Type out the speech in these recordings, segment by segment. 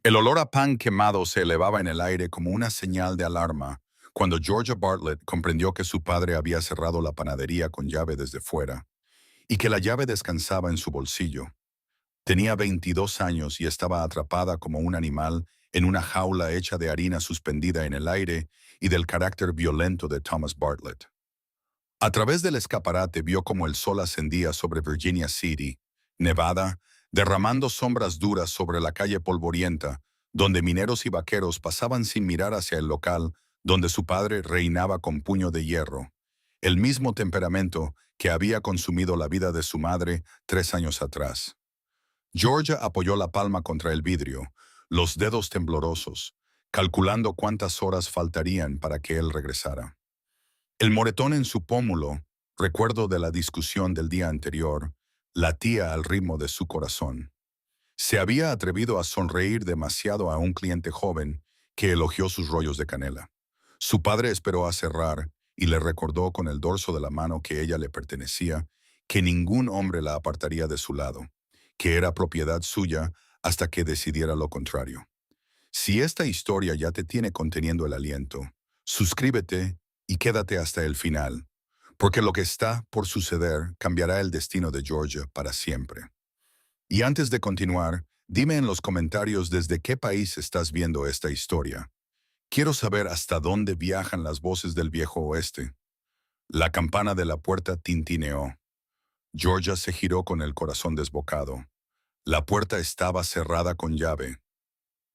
El olor a pan quemado se elevaba en el aire como una señal de alarma cuando Georgia Bartlett comprendió que su padre había cerrado la panadería con llave desde fuera y que la llave descansaba en su bolsillo. Tenía 22 años y estaba atrapada como un animal en una jaula hecha de harina suspendida en el aire y del carácter violento de Thomas Bartlett. A través del escaparate vio como el sol ascendía sobre Virginia City, Nevada, derramando sombras duras sobre la calle polvorienta, donde mineros y vaqueros pasaban sin mirar hacia el local donde su padre reinaba con puño de hierro, el mismo temperamento que había consumido la vida de su madre 3 años atrás. Georgia apoyó la palma contra el vidrio, los dedos temblorosos, calculando cuántas horas faltarían para que él regresara. El moretón en su pómulo, recuerdo de la discusión del día anterior, latía al ritmo de su corazón. Se había atrevido a sonreír demasiado a un cliente joven que elogió sus rollos de canela. Su padre esperó a cerrar y le recordó con el dorso de la mano que ella le pertenecía, que ningún hombre la apartaría de su lado, que era propiedad suya hasta que decidiera lo contrario. Si esta historia ya te tiene conteniendo el aliento, suscríbete y quédate hasta el final, porque lo que está por suceder cambiará el destino de Georgia para siempre. Y antes de continuar, dime en los comentarios desde qué país estás viendo esta historia. Quiero saber hasta dónde viajan las voces del viejo oeste. La campana de la puerta tintineó. Georgia se giró con el corazón desbocado. La puerta estaba cerrada con llave.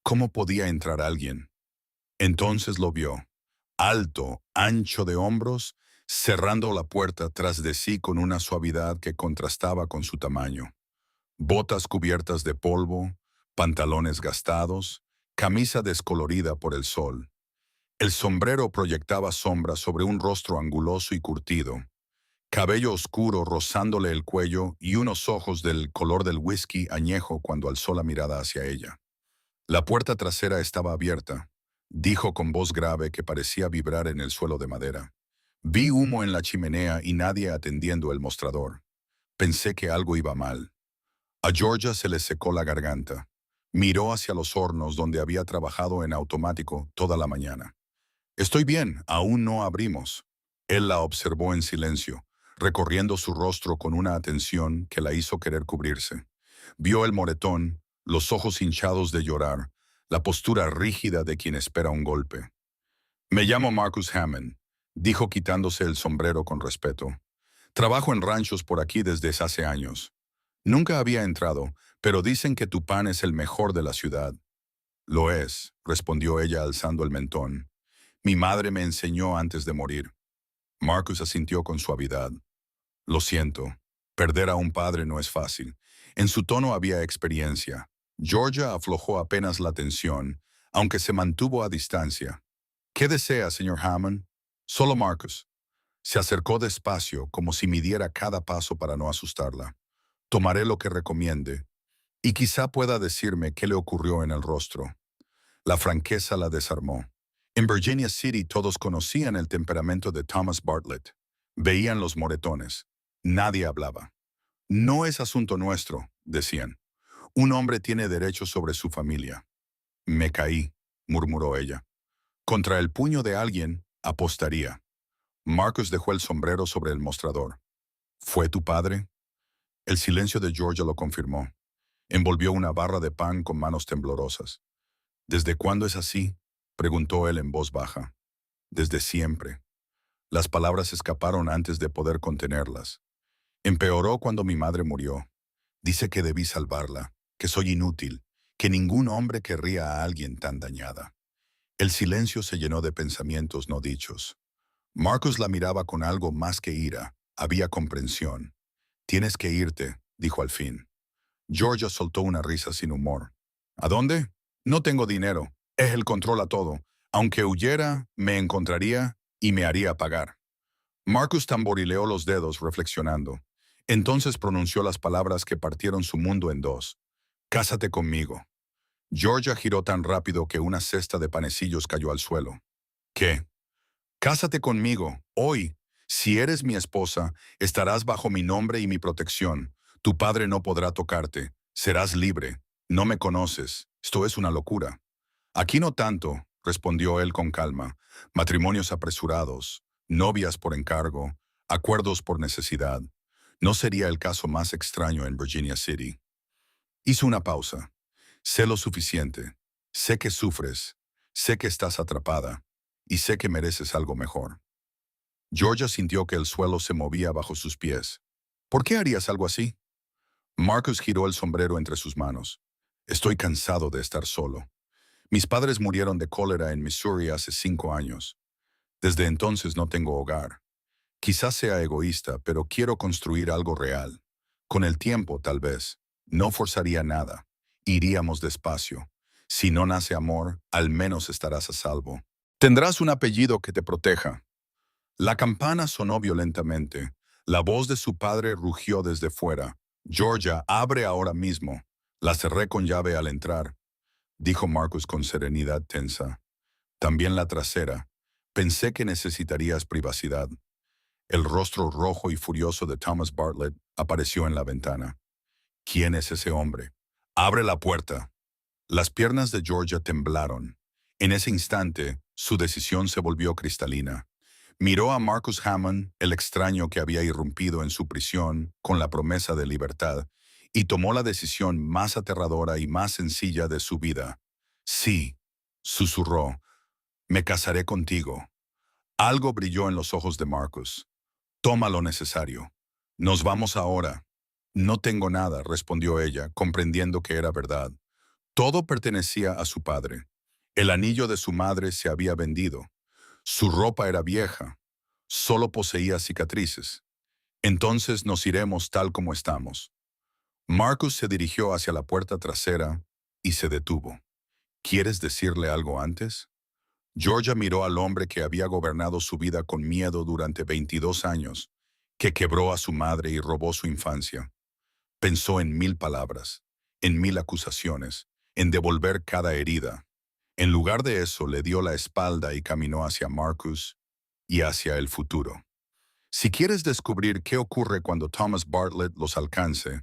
¿Cómo podía entrar alguien? Entonces lo vio, alto, ancho de hombros, cerrando la puerta tras de sí con una suavidad que contrastaba con su tamaño. Botas cubiertas de polvo, pantalones gastados, camisa descolorida por el sol. El sombrero proyectaba sombra sobre un rostro anguloso y curtido, cabello oscuro rozándole el cuello y unos ojos del color del whisky añejo cuando alzó la mirada hacia ella. La puerta trasera estaba abierta, dijo con voz grave que parecía vibrar en el suelo de madera. Vi humo en la chimenea y nadie atendiendo el mostrador. Pensé que algo iba mal. A Georgia se le secó la garganta. Miró hacia los hornos donde había trabajado en automático toda la mañana. Estoy bien, aún no abrimos. Él la observó en silencio, recorriendo su rostro con una atención que la hizo querer cubrirse. Vio el moretón, los ojos hinchados de llorar, la postura rígida de quien espera un golpe. Me llamo Marcus Hammond, dijo quitándose el sombrero con respeto. Trabajo en ranchos por aquí desde hace años. Nunca había entrado, pero dicen que tu pan es el mejor de la ciudad. Lo es, respondió ella alzando el mentón. Mi madre me enseñó antes de morir. Marcus asintió con suavidad. Lo siento. Perder a un padre no es fácil. En su tono había experiencia. Georgia aflojó apenas la tensión, aunque se mantuvo a distancia. ¿Qué desea, señor Hammond? Solo Marcus. Se acercó despacio, como si midiera cada paso para no asustarla. Tomaré lo que recomiende, y quizá pueda decirme qué le ocurrió en el rostro. La franqueza la desarmó. En Virginia City todos conocían el temperamento de Thomas Bartlett. Veían los moretones. Nadie hablaba. No es asunto nuestro, decían. Un hombre tiene derechos sobre su familia. Me caí, murmuró ella. Contra el puño de alguien, apostaría. Marcus dejó el sombrero sobre el mostrador. ¿Fue tu padre? El silencio de Georgia lo confirmó. Envolvió una barra de pan con manos temblorosas. ¿Desde cuándo es así?, preguntó él en voz baja. Desde siempre. Las palabras escaparon antes de poder contenerlas. Empeoró cuando mi madre murió. Dice que debí salvarla, que soy inútil, que ningún hombre querría a alguien tan dañada. El silencio se llenó de pensamientos no dichos. Marcus la miraba con algo más que ira. Había comprensión. Tienes que irte, dijo al fin. Georgia soltó una risa sin humor. ¿A dónde? No tengo dinero. Él controla todo. Aunque huyera, me encontraría y me haría pagar. Marcus tamborileó los dedos, reflexionando. Entonces pronunció las palabras que partieron su mundo en dos. Cásate conmigo. Georgia giró tan rápido que una cesta de panecillos cayó al suelo. ¿Qué? Cásate conmigo, hoy. Si eres mi esposa, estarás bajo mi nombre y mi protección. Tu padre no podrá tocarte. Serás libre. No me conoces. Esto es una locura. Aquí no tanto, respondió él con calma. Matrimonios apresurados, novias por encargo, acuerdos por necesidad. No sería el caso más extraño en Virginia City. Hizo una pausa. Sé lo suficiente. Sé que sufres. Sé que estás atrapada. Y sé que mereces algo mejor. Georgia sintió que el suelo se movía bajo sus pies. ¿Por qué harías algo así? Marcus giró el sombrero entre sus manos. Estoy cansado de estar solo. Mis padres murieron de cólera en Missouri hace 5 años. Desde entonces no tengo hogar. Quizás sea egoísta, pero quiero construir algo real. Con el tiempo, tal vez. No forzaría nada. Iríamos despacio. Si no nace amor, al menos estarás a salvo. Tendrás un apellido que te proteja. La campana sonó violentamente. La voz de su padre rugió desde fuera. Georgia, abre ahora mismo. La cerré con llave al entrar, dijo Marcus con serenidad tensa. También la trasera. Pensé que necesitarías privacidad. El rostro rojo y furioso de Thomas Bartlett apareció en la ventana. ¿Quién es ese hombre? Abre la puerta. Las piernas de Georgia temblaron. En ese instante, su decisión se volvió cristalina. Miró a Marcus Hammond, el extraño que había irrumpido en su prisión con la promesa de libertad, y tomó la decisión más aterradora y más sencilla de su vida. Sí, susurró, me casaré contigo. Algo brilló en los ojos de Marcus. Toma lo necesario. Nos vamos ahora. No tengo nada, respondió ella, comprendiendo que era verdad. Todo pertenecía a su padre. El anillo de su madre se había vendido. Su ropa era vieja. Solo poseía cicatrices. Entonces nos iremos tal como estamos. Marcus se dirigió hacia la puerta trasera y se detuvo. ¿Quieres decirle algo antes? Georgia miró al hombre que había gobernado su vida con miedo durante 22 años, que quebró a su madre y robó su infancia. Pensó en 1000 palabras, en 1000 acusaciones, en devolver cada herida. En lugar de eso, le dio la espalda y caminó hacia Marcus y hacia el futuro. Si quieres descubrir qué ocurre cuando Thomas Bartlett los alcance,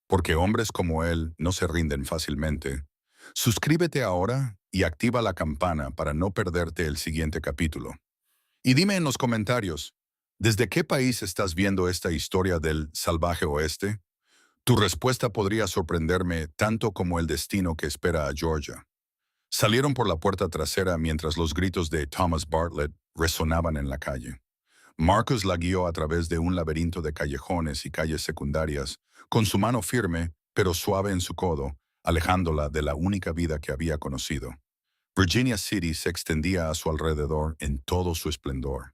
porque hombres como él no se rinden fácilmente, suscríbete ahora y activa la campana para no perderte el siguiente capítulo. Y dime en los comentarios, ¿desde qué país estás viendo esta historia del salvaje oeste? Tu respuesta podría sorprenderme tanto como el destino que espera a Georgia. Salieron por la puerta trasera mientras los gritos de Thomas Bartlett resonaban en la calle. Marcus la guió a través de un laberinto de callejones y calles secundarias, con su mano firme, pero suave en su codo, alejándola de la única vida que había conocido. Virginia City se extendía a su alrededor en todo su esplendor.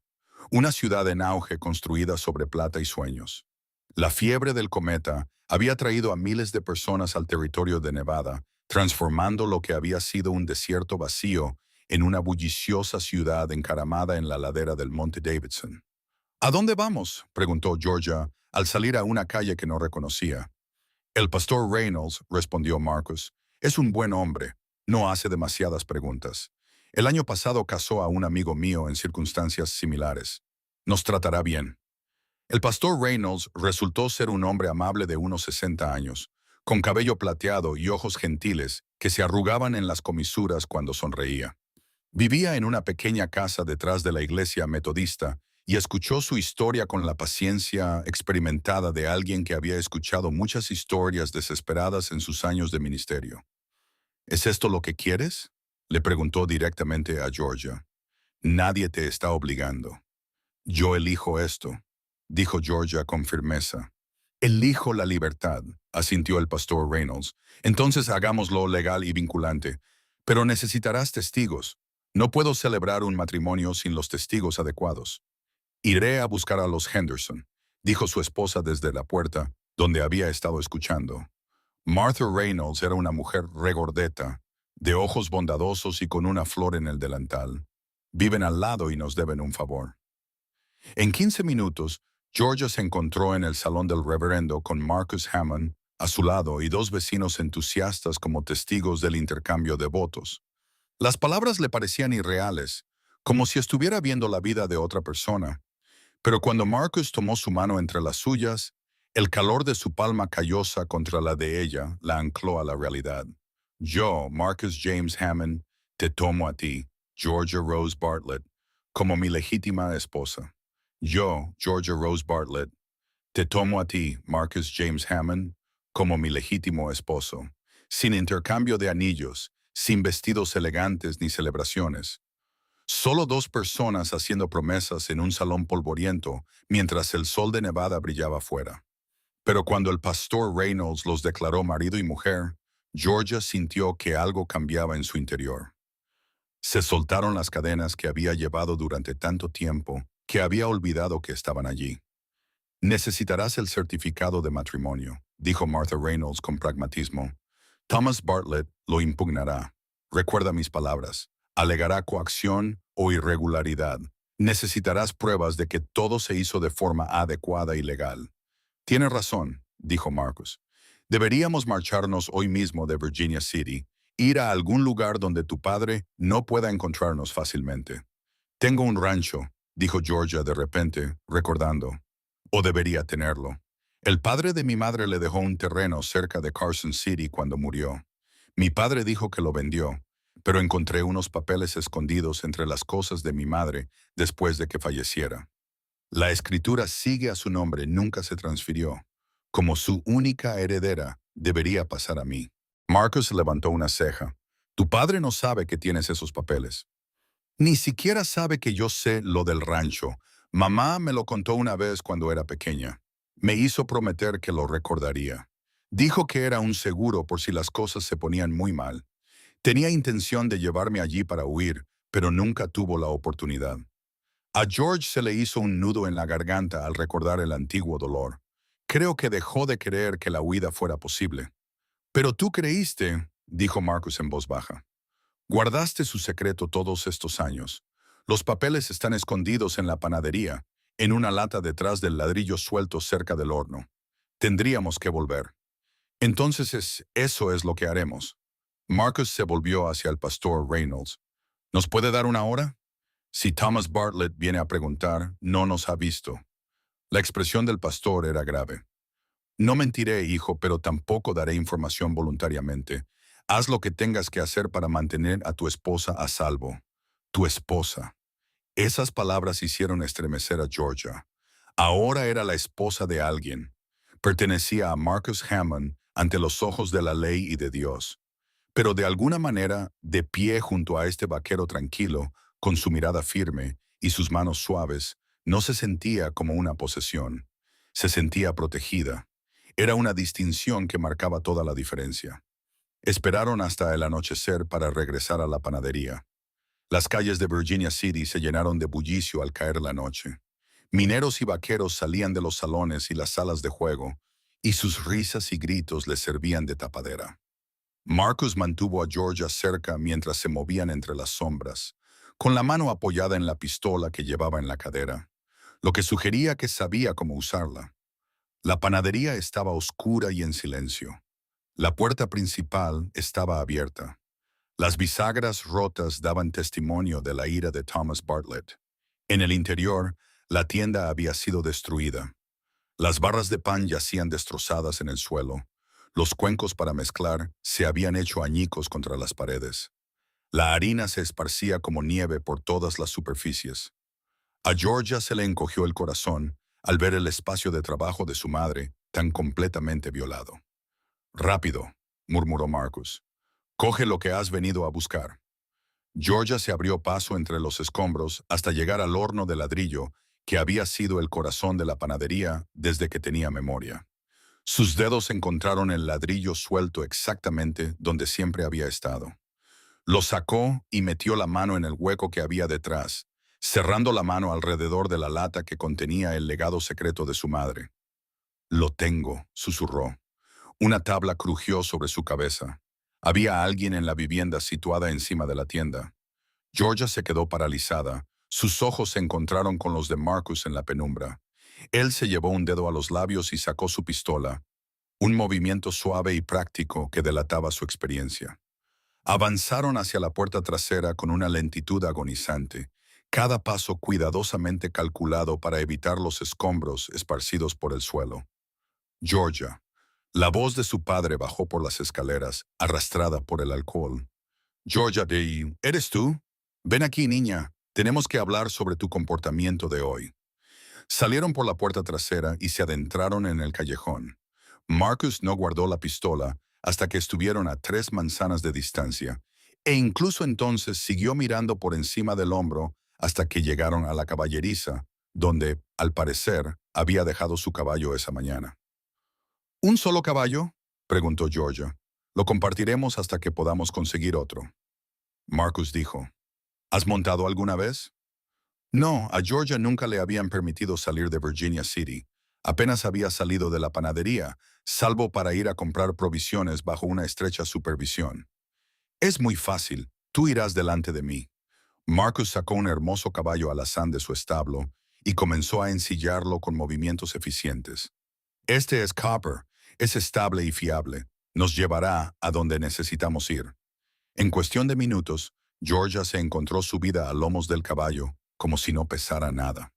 Una ciudad en auge construida sobre plata y sueños. La fiebre del cometa había traído a miles de personas al territorio de Nevada, transformando lo que había sido un desierto vacío en una bulliciosa ciudad encaramada en la ladera del Monte Davidson. ¿A dónde vamos?, preguntó Georgia al salir a una calle que no reconocía. El pastor Reynolds, respondió Marcus, es un buen hombre. No hace demasiadas preguntas. El año pasado casó a un amigo mío en circunstancias similares. Nos tratará bien. El pastor Reynolds resultó ser un hombre amable de unos 60 años, con cabello plateado y ojos gentiles que se arrugaban en las comisuras cuando sonreía. Vivía en una pequeña casa detrás de la iglesia metodista y escuchó su historia con la paciencia experimentada de alguien que había escuchado muchas historias desesperadas en sus años de ministerio. ¿Es esto lo que quieres?, le preguntó directamente a Georgia. Nadie te está obligando. Yo elijo esto, dijo Georgia con firmeza. Elijo la libertad, asintió el pastor Reynolds. Entonces hagámoslo legal y vinculante. Pero necesitarás testigos. No puedo celebrar un matrimonio sin los testigos adecuados. Iré a buscar a los Henderson, dijo su esposa desde la puerta, donde había estado escuchando. Martha Reynolds era una mujer regordeta, de ojos bondadosos y con una flor en el delantal. Viven al lado y nos deben un favor. En 15 minutos, Georgia se encontró en el salón del reverendo con Marcus Hammond a su lado y dos vecinos entusiastas como testigos del intercambio de votos. Las palabras le parecían irreales, como si estuviera viendo la vida de otra persona. Pero cuando Marcus tomó su mano entre las suyas, El calor de su palma callosa contra la de ella la ancló a la realidad. Yo, Marcus James Hammond, te tomo a ti, Georgia Rose Bartlett, como mi legítima esposa. Yo, Georgia Rose Bartlett, te tomo a ti, Marcus James Hammond, como mi legítimo esposo, sin intercambio de anillos, sin vestidos elegantes ni celebraciones. Solo dos personas haciendo promesas en un salón polvoriento mientras el sol de Nevada brillaba afuera. Pero cuando el pastor Reynolds los declaró marido y mujer, Georgia sintió que algo cambiaba en su interior. Se soltaron las cadenas que había llevado durante tanto tiempo que había olvidado que estaban allí. Necesitarás el certificado de matrimonio, dijo Martha Reynolds con pragmatismo. Thomas Bartlett lo impugnará. Recuerda mis palabras. Alegará coacción o irregularidad. Necesitarás pruebas de que todo se hizo de forma adecuada y legal. Tienes razón, dijo Marcus. Deberíamos marcharnos hoy mismo de Virginia City, ir a algún lugar donde tu padre no pueda encontrarnos fácilmente. Tengo un rancho, dijo Georgia de repente, recordando. O debería tenerlo. El padre de mi madre le dejó un terreno cerca de Carson City cuando murió. Mi padre dijo que lo vendió, pero encontré unos papeles escondidos entre las cosas de mi madre después de que falleciera. La escritura sigue a su nombre, nunca se transfirió. Como su única heredera, debería pasar a mí. Marcus levantó una ceja. Tu padre no sabe que tienes esos papeles. Ni siquiera sabe que yo sé lo del rancho. Mamá me lo contó una vez cuando era pequeña. Me hizo prometer que lo recordaría. Dijo que era un seguro por si las cosas se ponían muy mal. Tenía intención de llevarme allí para huir, pero nunca tuvo la oportunidad. A George se le hizo un nudo en la garganta al recordar el antiguo dolor. Creo que dejó de creer que la huida fuera posible. Pero tú creíste, dijo Marcus en voz baja. Guardaste su secreto todos estos años. Los papeles están escondidos en la panadería, en una lata detrás del ladrillo suelto cerca del horno. Tendríamos que volver. Entonces eso es lo que haremos. Marcus se volvió hacia el pastor Reynolds. ¿Nos puede dar una hora? Si Thomas Bartlett viene a preguntar, no nos ha visto. La expresión del pastor era grave. No mentiré, hijo, pero tampoco daré información voluntariamente. Haz lo que tengas que hacer para mantener a tu esposa a salvo. Tu esposa. Esas palabras hicieron estremecer a Georgia. Ahora era la esposa de alguien. Pertenecía a Marcus Hammond ante los ojos de la ley y de Dios. Pero de alguna manera, de pie junto a este vaquero tranquilo, con su mirada firme y sus manos suaves, no se sentía como una posesión. Se sentía protegida. Era una distinción que marcaba toda la diferencia. Esperaron hasta el anochecer para regresar a la panadería. Las calles de Virginia City se llenaron de bullicio al caer la noche. Mineros y vaqueros salían de los salones y las salas de juego, y sus risas y gritos les servían de tapadera. Marcus mantuvo a Georgia cerca mientras se movían entre las sombras, con la mano apoyada en la pistola que llevaba en la cadera, lo que sugería que sabía cómo usarla. La panadería estaba oscura y en silencio. La puerta principal estaba abierta. Las bisagras rotas daban testimonio de la ira de Thomas Bartlett. En el interior, la tienda había sido destruida. Las barras de pan yacían destrozadas en el suelo. Los cuencos para mezclar se habían hecho añicos contra las paredes. La harina se esparcía como nieve por todas las superficies. A Georgia se le encogió el corazón al ver el espacio de trabajo de su madre tan completamente violado. Rápido, murmuró Marcus. Coge lo que has venido a buscar. Georgia se abrió paso entre los escombros hasta llegar al horno de ladrillo que había sido el corazón de la panadería desde que tenía memoria. Sus dedos encontraron el ladrillo suelto exactamente donde siempre había estado. Lo sacó y metió la mano en el hueco que había detrás, cerrando la mano alrededor de la lata que contenía el legado secreto de su madre. Lo tengo, susurró. Una tabla crujió sobre su cabeza. Había alguien en la vivienda situada encima de la tienda. Georgia se quedó paralizada. Sus ojos se encontraron con los de Marcus en la penumbra. Él se llevó un dedo a los labios y sacó su pistola, un movimiento suave y práctico que delataba su experiencia. Avanzaron hacia la puerta trasera con una lentitud agonizante, cada paso cuidadosamente calculado para evitar los escombros esparcidos por el suelo. Georgia. La voz de su padre bajó por las escaleras, arrastrada por el alcohol. Georgia, ¿eres tú? Ven aquí, niña. Tenemos que hablar sobre tu comportamiento de hoy. Salieron por la puerta trasera y se adentraron en el callejón. Marcus no guardó la pistola hasta que estuvieron a 3 manzanas de distancia, e incluso entonces siguió mirando por encima del hombro hasta que llegaron a la caballeriza, donde, al parecer, había dejado su caballo esa mañana. ¿Un solo caballo?, preguntó Georgia. Lo compartiremos hasta que podamos conseguir otro. Marcus dijo, ¿has montado alguna vez? No, a Georgia nunca le habían permitido salir de Virginia City. Apenas había salido de la panadería, salvo para ir a comprar provisiones bajo una estrecha supervisión. Es muy fácil, tú irás delante de mí. Marcus sacó un hermoso caballo alazán de su establo y comenzó a ensillarlo con movimientos eficientes. Este es Copper, es estable y fiable. Nos llevará a donde necesitamos ir. En cuestión de minutos, Georgia se encontró subida a lomos del caballo, como si no pesara nada.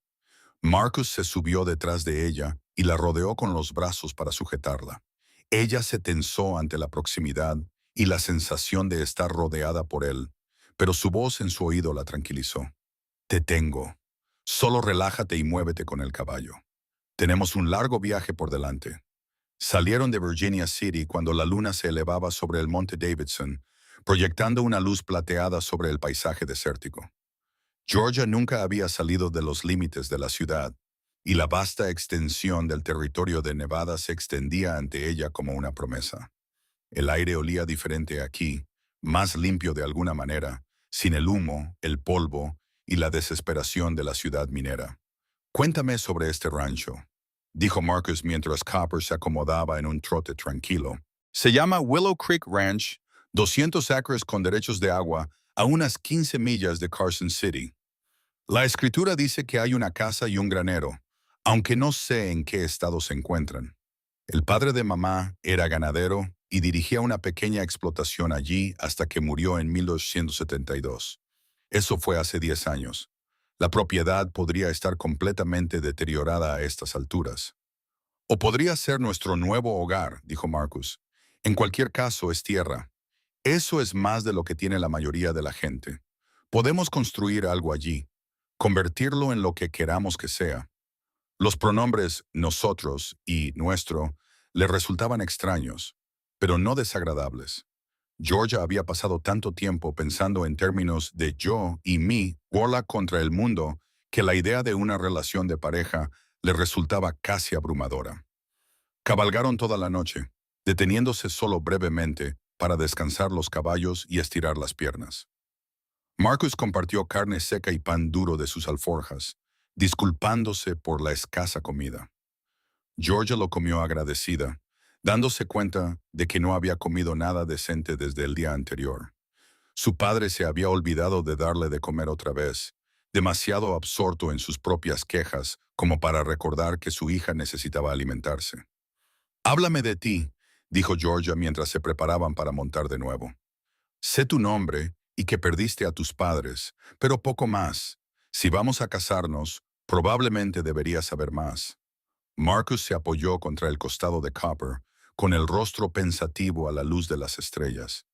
Marcus se subió detrás de ella y la rodeó con los brazos para sujetarla. Ella se tensó ante la proximidad y la sensación de estar rodeada por él, pero su voz en su oído la tranquilizó. Te tengo. Solo relájate y muévete con el caballo. Tenemos un largo viaje por delante. Salieron de Virginia City cuando la luna se elevaba sobre el monte Davidson, proyectando una luz plateada sobre el paisaje desértico. Georgia nunca había salido de los límites de la ciudad, y la vasta extensión del territorio de Nevada se extendía ante ella como una promesa. El aire olía diferente aquí, más limpio de alguna manera, sin el humo, el polvo y la desesperación de la ciudad minera. Cuéntame sobre este rancho, dijo Marcus mientras Copper se acomodaba en un trote tranquilo. Se llama Willow Creek Ranch, 200 acres con derechos de agua, a unas 15 millas de Carson City. La escritura dice que hay una casa y un granero, aunque no sé en qué estado se encuentran. El padre de mamá era ganadero y dirigía una pequeña explotación allí hasta que murió en 1872. Eso fue hace 10 años. La propiedad podría estar completamente deteriorada a estas alturas. O podría ser nuestro nuevo hogar, dijo Marcus. En cualquier caso, es tierra. Eso es más de lo que tiene la mayoría de la gente. Podemos construir algo allí, convertirlo en lo que queramos que sea. Los pronombres nosotros y nuestro le resultaban extraños, pero no desagradables. Georgia había pasado tanto tiempo pensando en términos de yo y mí, bola contra el mundo, que la idea de una relación de pareja le resultaba casi abrumadora. Cabalgaron toda la noche, deteniéndose solo brevemente para descansar los caballos y estirar las piernas. Marcus compartió carne seca y pan duro de sus alforjas, disculpándose por la escasa comida. Georgia lo comió agradecida, dándose cuenta de que no había comido nada decente desde el día anterior. Su padre se había olvidado de darle de comer otra vez, demasiado absorto en sus propias quejas como para recordar que su hija necesitaba alimentarse. «Háblame de ti», dijo Georgia mientras se preparaban para montar de nuevo. «Sé tu nombre y que perdiste a tus padres, pero poco más. Si vamos a casarnos, probablemente deberías saber más». Marcus se apoyó contra el costado de Copper, con el rostro pensativo a la luz de las estrellas.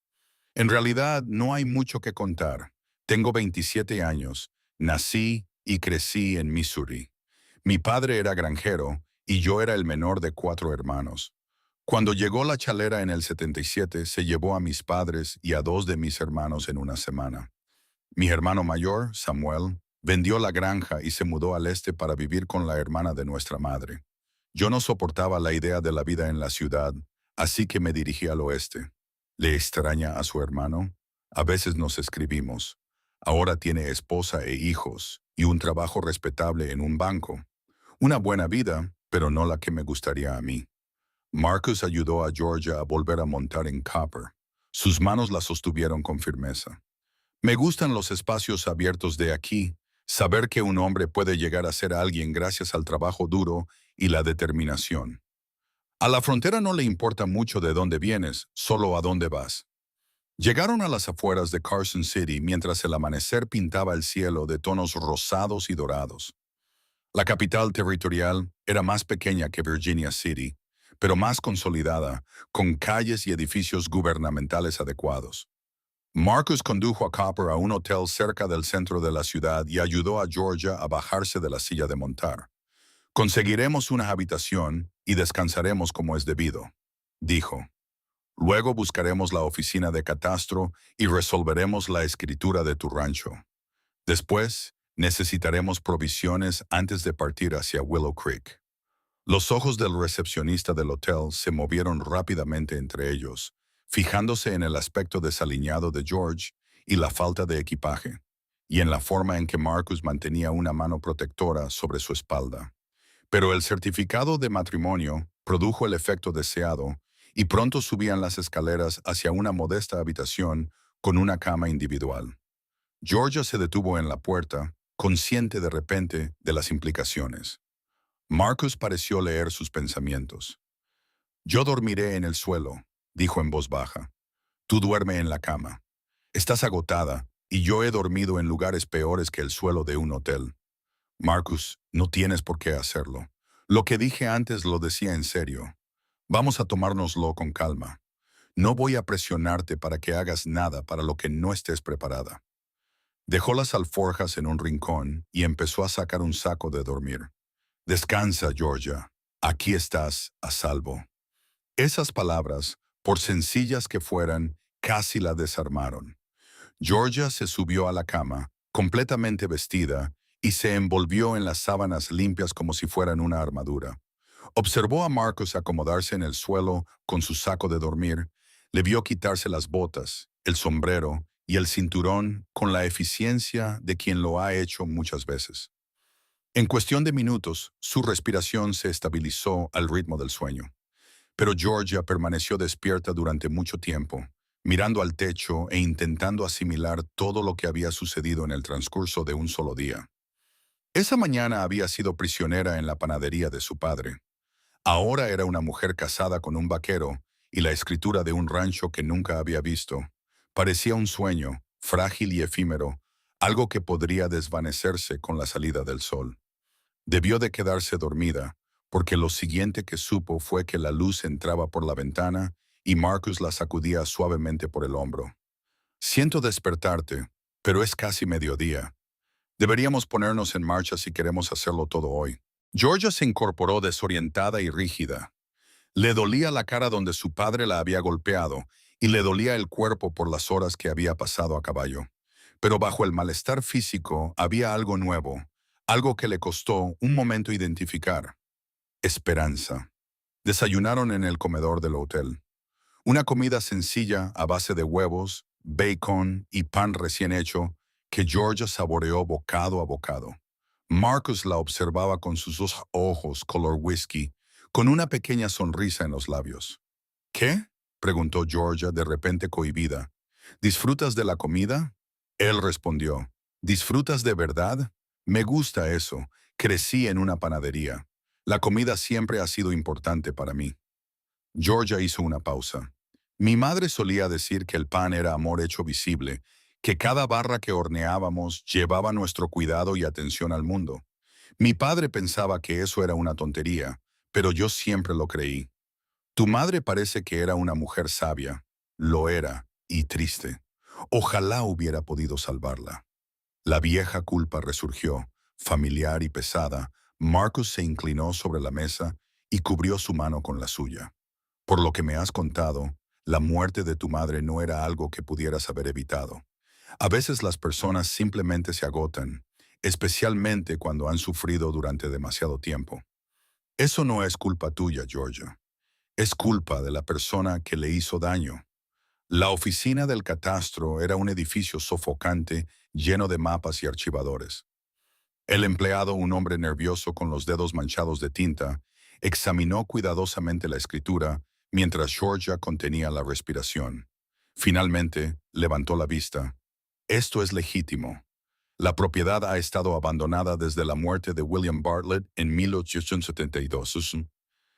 En realidad, no hay mucho que contar. Tengo 27 años, nací y crecí en Missouri. Mi padre era granjero y yo era el menor de 4 hermanos. Cuando llegó la chalera en el 77, se llevó a mis padres y a 2 de mis hermanos en una semana. Mi hermano mayor, Samuel, vendió la granja y se mudó al este para vivir con la hermana de nuestra madre. Yo no soportaba la idea de la vida en la ciudad, así que me dirigí al oeste. ¿Le extraña a su hermano? A veces nos escribimos. Ahora tiene esposa e hijos y un trabajo respetable en un banco. Una buena vida, pero no la que me gustaría a mí. Marcus ayudó a Georgia a volver a montar en Copper. Sus manos la sostuvieron con firmeza. Me gustan los espacios abiertos de aquí, saber que un hombre puede llegar a ser alguien gracias al trabajo duro y la determinación. A la frontera no le importa mucho de dónde vienes, solo a dónde vas. Llegaron a las afueras de Carson City mientras el amanecer pintaba el cielo de tonos rosados y dorados. La capital territorial era más pequeña que Virginia City, pero más consolidada, con calles y edificios gubernamentales adecuados. Marcus condujo a Copper a un hotel cerca del centro de la ciudad y ayudó a Georgia a bajarse de la silla de montar. Conseguiremos una habitación y descansaremos como es debido, dijo. Luego buscaremos la oficina de catastro y resolveremos la escritura de tu rancho. Después, necesitaremos provisiones antes de partir hacia Willow Creek. Los ojos del recepcionista del hotel se movieron rápidamente entre ellos, fijándose en el aspecto desaliñado de George y la falta de equipaje, y en la forma en que Marcus mantenía una mano protectora sobre su espalda. Pero el certificado de matrimonio produjo el efecto deseado y pronto subían las escaleras hacia una modesta habitación con una cama individual. Georgia se detuvo en la puerta, consciente de repente de las implicaciones. Marcus pareció leer sus pensamientos. Yo dormiré en el suelo, dijo en voz baja. Tú duerme en la cama. Estás agotada, y yo he dormido en lugares peores que el suelo de un hotel. Marcus, no tienes por qué hacerlo. Lo que dije antes lo decía en serio. Vamos a tomárnoslo con calma. No voy a presionarte para que hagas nada para lo que no estés preparada. Dejó las alforjas en un rincón y empezó a sacar un saco de dormir. Descansa, Georgia. Aquí estás a salvo. Esas palabras, por sencillas que fueran, casi la desarmaron. Georgia se subió a la cama, completamente vestida, y se envolvió en las sábanas limpias como si fueran una armadura. Observó a Marcus acomodarse en el suelo con su saco de dormir, le vio quitarse las botas, el sombrero y el cinturón con la eficiencia de quien lo ha hecho muchas veces. En cuestión de minutos, su respiración se estabilizó al ritmo del sueño. Pero Georgia permaneció despierta durante mucho tiempo, mirando al techo e intentando asimilar todo lo que había sucedido en el transcurso de un solo día. Esa mañana había sido prisionera en la panadería de su padre. Ahora era una mujer casada con un vaquero y la escritura de un rancho que nunca había visto. Parecía un sueño, frágil y efímero, algo que podría desvanecerse con la salida del sol. Debió de quedarse dormida, porque lo siguiente que supo fue que la luz entraba por la ventana y Marcus la sacudía suavemente por el hombro. Siento despertarte, pero es casi mediodía. Deberíamos ponernos en marcha si queremos hacerlo todo hoy. Georgia se incorporó desorientada y rígida. Le dolía la cara donde su padre la había golpeado y le dolía el cuerpo por las horas que había pasado a caballo. Pero bajo el malestar físico había algo nuevo, algo que le costó un momento identificar. Esperanza. Desayunaron en el comedor del hotel. Una comida sencilla a base de huevos, bacon y pan recién hecho que Georgia saboreó bocado a bocado. Marcus la observaba con sus dos ojos color whisky, con una pequeña sonrisa en los labios. ¿Qué? Preguntó Georgia de repente cohibida. ¿Disfrutas de la comida? Él respondió. ¿Disfrutas de verdad? Me gusta eso. Crecí en una panadería. La comida siempre ha sido importante para mí. Georgia hizo una pausa. Mi madre solía decir que el pan era amor hecho visible, que cada barra que horneábamos llevaba nuestro cuidado y atención al mundo. Mi padre pensaba que eso era una tontería, pero yo siempre lo creí. Tu madre parece que era una mujer sabia. Lo era, y triste. Ojalá hubiera podido salvarla. La vieja culpa resurgió, familiar y pesada. Marcus se inclinó sobre la mesa y cubrió su mano con la suya. Por lo que me has contado, la muerte de tu madre no era algo que pudieras haber evitado. A veces las personas simplemente se agotan, especialmente cuando han sufrido durante demasiado tiempo. Eso no es culpa tuya, Georgia. Es culpa de la persona que le hizo daño. La oficina del catastro era un edificio sofocante lleno de mapas y archivadores. El empleado, un hombre nervioso con los dedos manchados de tinta, examinó cuidadosamente la escritura mientras Georgia contenía la respiración. Finalmente, levantó la vista. Esto es legítimo. La propiedad ha estado abandonada desde la muerte de William Bartlett en 1872.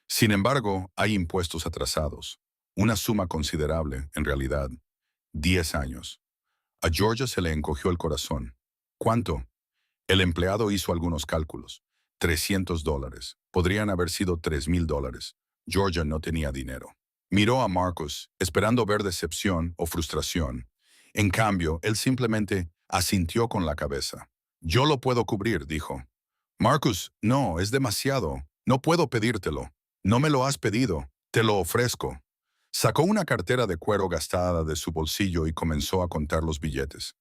Sin embargo, hay impuestos atrasados. Una suma considerable, en realidad. 10 años. A Georgia se le encogió el corazón. ¿Cuánto? El empleado hizo algunos cálculos. $300. Podrían haber sido $3,000. Georgia no tenía dinero. Miró a Marcus, esperando ver decepción o frustración. En cambio, él simplemente asintió con la cabeza. Yo lo puedo cubrir, dijo. Marcus, no, es demasiado. No puedo pedírtelo. No me lo has pedido. Te lo ofrezco. Sacó una cartera de cuero gastada de su bolsillo y comenzó a contar los billetes.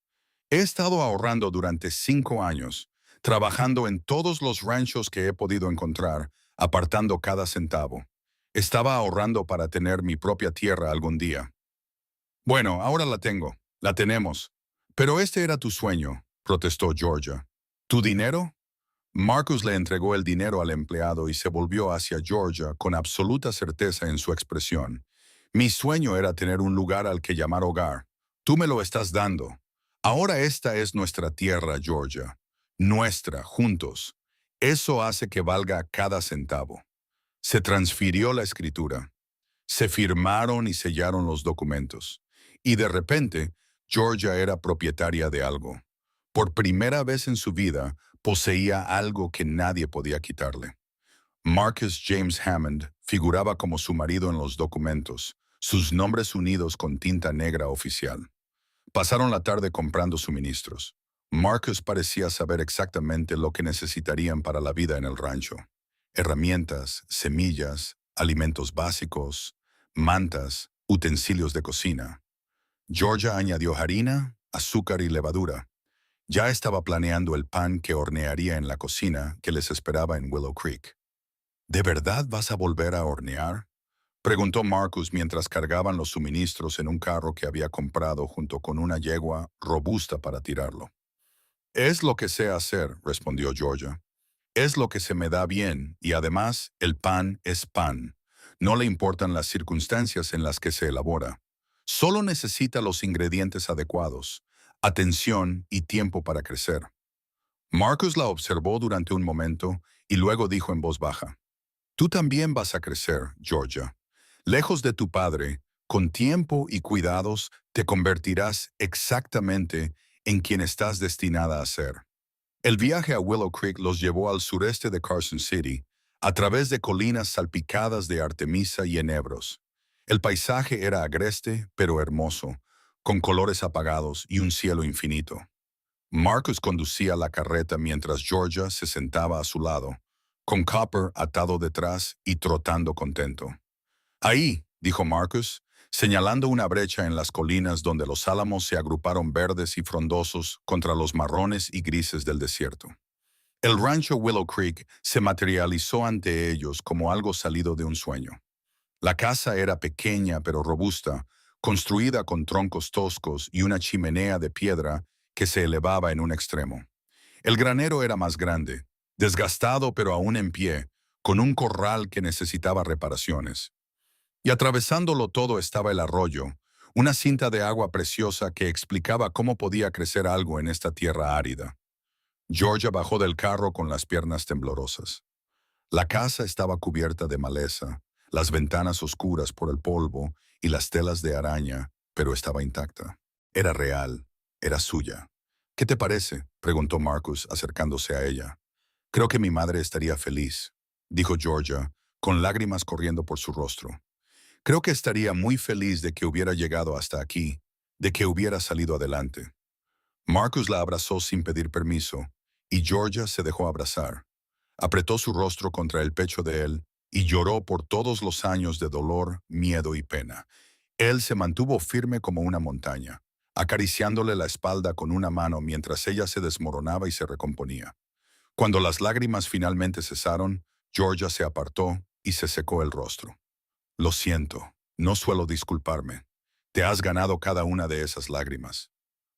He estado ahorrando durante 5 años, trabajando en todos los ranchos que he podido encontrar, apartando cada centavo. Estaba ahorrando para tener mi propia tierra algún día. Bueno, ahora la tengo. La tenemos. Pero este era tu sueño, protestó Georgia. ¿Tu dinero? Marcus le entregó el dinero al empleado y se volvió hacia Georgia con absoluta certeza en su expresión. Mi sueño era tener un lugar al que llamar hogar. Tú me lo estás dando. Ahora esta es nuestra tierra, Georgia. Nuestra, juntos. Eso hace que valga cada centavo. Se transfirió la escritura. Se firmaron y sellaron los documentos. Y de repente, Georgia era propietaria de algo. Por primera vez en su vida, poseía algo que nadie podía quitarle. Marcus James Hammond figuraba como su marido en los documentos, sus nombres unidos con tinta negra oficial. Pasaron la tarde comprando suministros. Marcus parecía saber exactamente lo que necesitarían para la vida en el rancho. Herramientas, semillas, alimentos básicos, mantas, utensilios de cocina. Georgia añadió harina, azúcar y levadura. Ya estaba planeando el pan que hornearía en la cocina que les esperaba en Willow Creek. ¿De verdad vas a volver a hornear? Preguntó Marcus mientras cargaban los suministros en un carro que había comprado junto con una yegua robusta para tirarlo. Es lo que sé hacer, respondió Georgia. Es lo que se me da bien y además el pan es pan. No le importan las circunstancias en las que se elabora. Solo necesita los ingredientes adecuados, atención y tiempo para crecer. Marcus la observó durante un momento y luego dijo en voz baja, Tú también vas a crecer, Georgia. Lejos de tu padre, con tiempo y cuidados, te convertirás exactamente en quien estás destinada a ser. El viaje a Willow Creek los llevó al sureste de Carson City, a través de colinas salpicadas de artemisa y enebros. El paisaje era agreste, pero hermoso, con colores apagados y un cielo infinito. Marcus conducía la carreta mientras Georgia se sentaba a su lado, con Copper atado detrás y trotando contento. Ahí, dijo Marcus, señalando una brecha en las colinas donde los álamos se agruparon verdes y frondosos contra los marrones y grises del desierto. El rancho Willow Creek se materializó ante ellos como algo salido de un sueño. La casa era pequeña pero robusta, construida con troncos toscos y una chimenea de piedra que se elevaba en un extremo. El granero era más grande, desgastado pero aún en pie, con un corral que necesitaba reparaciones. Y atravesándolo todo estaba el arroyo, una cinta de agua preciosa que explicaba cómo podía crecer algo en esta tierra árida. Georgia bajó del carro con las piernas temblorosas. La casa estaba cubierta de maleza, las ventanas oscuras por el polvo y las telas de araña, pero estaba intacta. Era real, era suya. ¿Qué te parece?, preguntó Marcus acercándose a ella. Creo que mi madre estaría feliz, dijo Georgia, con lágrimas corriendo por su rostro. Creo que estaría muy feliz de que hubiera llegado hasta aquí, de que hubiera salido adelante. Marcus la abrazó sin pedir permiso, y Georgia se dejó abrazar. Apretó su rostro contra el pecho de él y lloró por todos los años de dolor, miedo y pena. Él se mantuvo firme como una montaña, acariciándole la espalda con una mano mientras ella se desmoronaba y se recomponía. Cuando las lágrimas finalmente cesaron, Georgia se apartó y se secó el rostro. Lo siento, no suelo disculparme. Te has ganado cada una de esas lágrimas.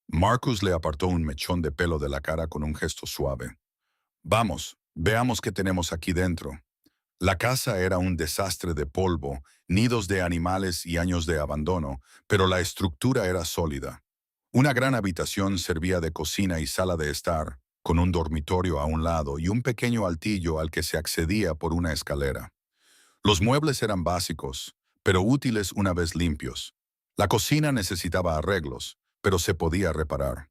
Marcus le apartó un mechón de pelo de la cara con un gesto suave. Vamos, veamos qué tenemos aquí dentro. La casa era un desastre de polvo, nidos de animales y años de abandono, pero la estructura era sólida. Una gran habitación servía de cocina y sala de estar, con un dormitorio a un lado y un pequeño altillo al que se accedía por una escalera. Los muebles eran básicos, pero útiles una vez limpios. La cocina necesitaba arreglos, pero se podía reparar.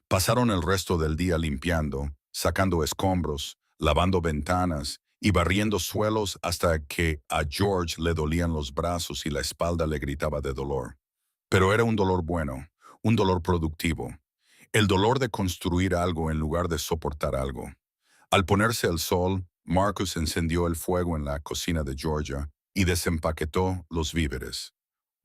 Pasaron el resto del día limpiando, sacando escombros, lavando ventanas y barriendo suelos hasta que a George le dolían los brazos y la espalda le gritaba de dolor. Pero era un dolor bueno, un dolor productivo, el dolor de construir algo en lugar de soportar algo. Al ponerse el sol, Marcus encendió el fuego en la cocina de Georgia y desempaquetó los víveres.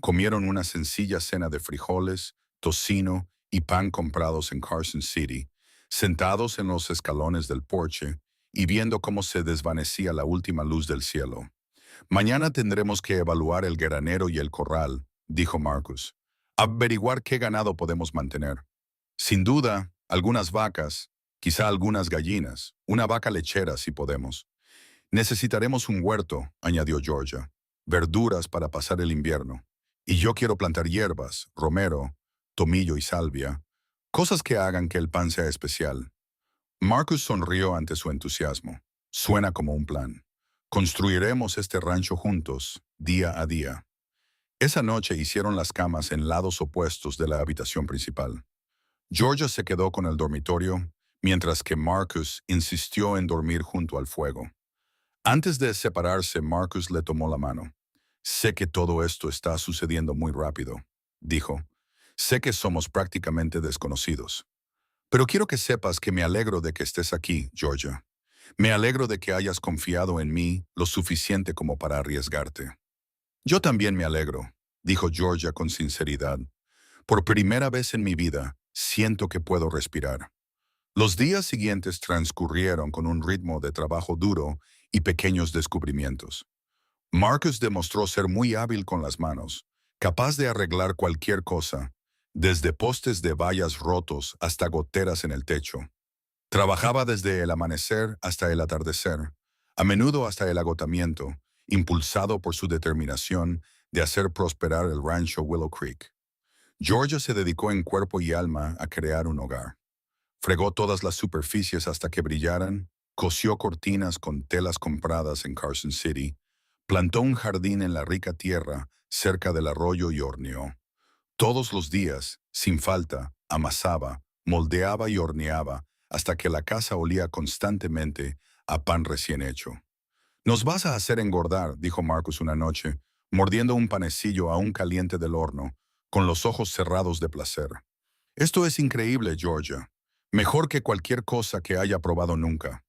Comieron una sencilla cena de frijoles, tocino y pan comprados en Carson City, sentados en los escalones del porche y viendo cómo se desvanecía la última luz del cielo. Mañana tendremos que evaluar el granero y el corral, dijo Marcus. Averiguar qué ganado podemos mantener. Sin duda, algunas vacas, quizá algunas gallinas, una vaca lechera si podemos. Necesitaremos un huerto, añadió Georgia, verduras para pasar el invierno. Y yo quiero plantar hierbas, romero, tomillo y salvia, cosas que hagan que el pan sea especial. Marcus sonrió ante su entusiasmo. Suena como un plan. Construiremos este rancho juntos, día a día. Esa noche hicieron las camas en lados opuestos de la habitación principal. Georgia se quedó con el dormitorio, mientras que Marcus insistió en dormir junto al fuego. Antes de separarse, Marcus le tomó la mano. Sé que todo esto está sucediendo muy rápido, dijo. Sé que somos prácticamente desconocidos. Pero quiero que sepas que me alegro de que estés aquí, Georgia. Me alegro de que hayas confiado en mí lo suficiente como para arriesgarte. Yo también me alegro, dijo Georgia con sinceridad. Por primera vez en mi vida, siento que puedo respirar. Los días siguientes transcurrieron con un ritmo de trabajo duro y pequeños descubrimientos. Marcus demostró ser muy hábil con las manos, capaz de arreglar cualquier cosa, desde postes de vallas rotos hasta goteras en el techo. Trabajaba desde el amanecer hasta el atardecer, a menudo hasta el agotamiento, impulsado por su determinación de hacer prosperar el rancho Willow Creek. Georgia se dedicó en cuerpo y alma a crear un hogar. Fregó todas las superficies hasta que brillaran, cosió cortinas con telas compradas en Carson City, plantó un jardín en la rica tierra cerca del arroyo y horneó. Todos los días, sin falta, amasaba, moldeaba y horneaba hasta que la casa olía constantemente a pan recién hecho. Nos vas a hacer engordar, dijo Marcus una noche, mordiendo un panecillo aún caliente del horno, con los ojos cerrados de placer. Esto es increíble, Georgia. Mejor que cualquier cosa que haya probado nunca.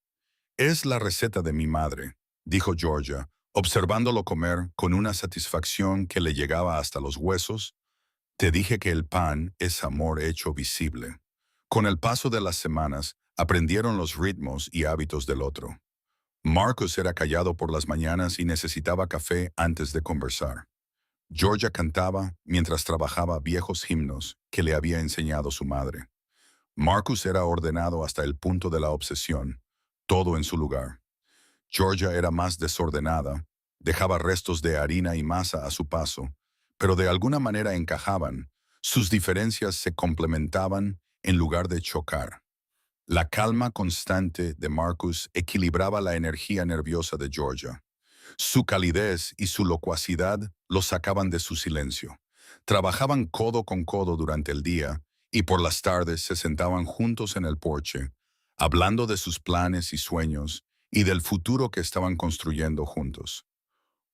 Es la receta de mi madre, dijo Georgia, observándolo comer con una satisfacción que le llegaba hasta los huesos. Te dije que el pan es amor hecho visible. Con el paso de las semanas, aprendieron los ritmos y hábitos del otro. Marcus era callado por las mañanas y necesitaba café antes de conversar. Georgia cantaba mientras trabajaba viejos himnos que le había enseñado su madre. Marcus era ordenado hasta el punto de la obsesión, todo en su lugar. Georgia era más desordenada, dejaba restos de harina y masa a su paso, pero de alguna manera encajaban, sus diferencias se complementaban en lugar de chocar. La calma constante de Marcus equilibraba la energía nerviosa de Georgia. Su calidez y su locuacidad lo sacaban de su silencio. Trabajaban codo con codo durante el día y por las tardes se sentaban juntos en el porche, hablando de sus planes y sueños y del futuro que estaban construyendo juntos.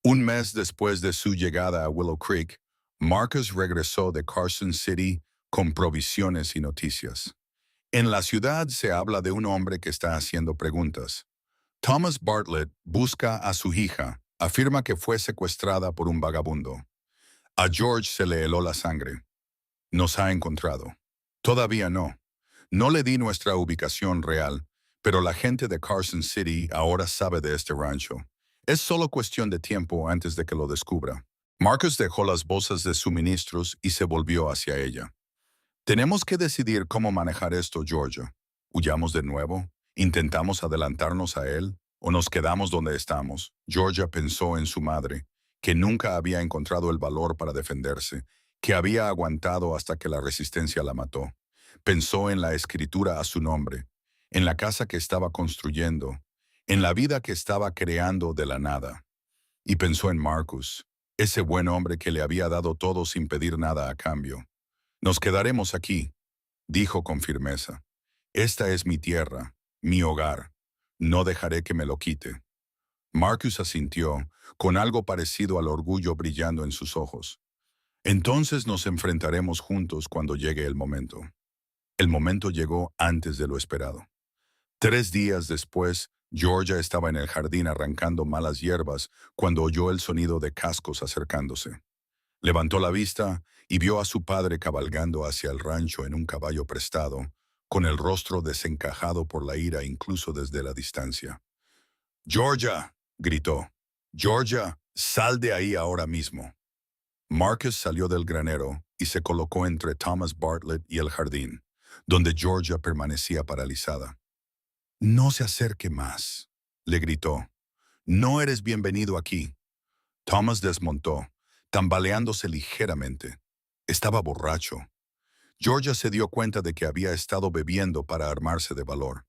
Un mes después de su llegada a Willow Creek, Marcus regresó de Carson City con provisiones y noticias. En la ciudad se habla de un hombre que está haciendo preguntas. Thomas Bartlett busca a su hija, afirma que fue secuestrada por un vagabundo. A George se le heló la sangre. Nos ha encontrado. Todavía no. No le di nuestra ubicación real, pero la gente de Carson City ahora sabe de este rancho. Es solo cuestión de tiempo antes de que lo descubra. Marcus dejó las bolsas de suministros y se volvió hacia ella. Tenemos que decidir cómo manejar esto, Georgia. ¿Huyamos de nuevo? ¿Intentamos adelantarnos a él? ¿O nos quedamos donde estamos? Georgia pensó en su madre, que nunca había encontrado el valor para defenderse, que había aguantado hasta que la resistencia la mató. Pensó en la escritura a su nombre, en la casa que estaba construyendo, en la vida que estaba creando de la nada. Y pensó en Marcus, ese buen hombre que le había dado todo sin pedir nada a cambio. Nos quedaremos aquí, dijo con firmeza. Esta es mi tierra, mi hogar. No dejaré que me lo quite. Marcus asintió, con algo parecido al orgullo brillando en sus ojos. Entonces nos enfrentaremos juntos cuando llegue el momento. El momento llegó antes de lo esperado. 3 días después, Georgia estaba en el jardín arrancando malas hierbas cuando oyó el sonido de cascos acercándose. Levantó la vista y vio a su padre cabalgando hacia el rancho en un caballo prestado, con el rostro desencajado por la ira incluso desde la distancia. «¡Georgia!», gritó. «¡Georgia, sal de ahí ahora mismo!». Marcus salió del granero y se colocó entre Thomas Bartlett y el jardín, donde Georgia permanecía paralizada. «No se acerque más», le gritó. «No eres bienvenido aquí». Thomas desmontó, tambaleándose ligeramente. Estaba borracho. Georgia se dio cuenta de que había estado bebiendo para armarse de valor.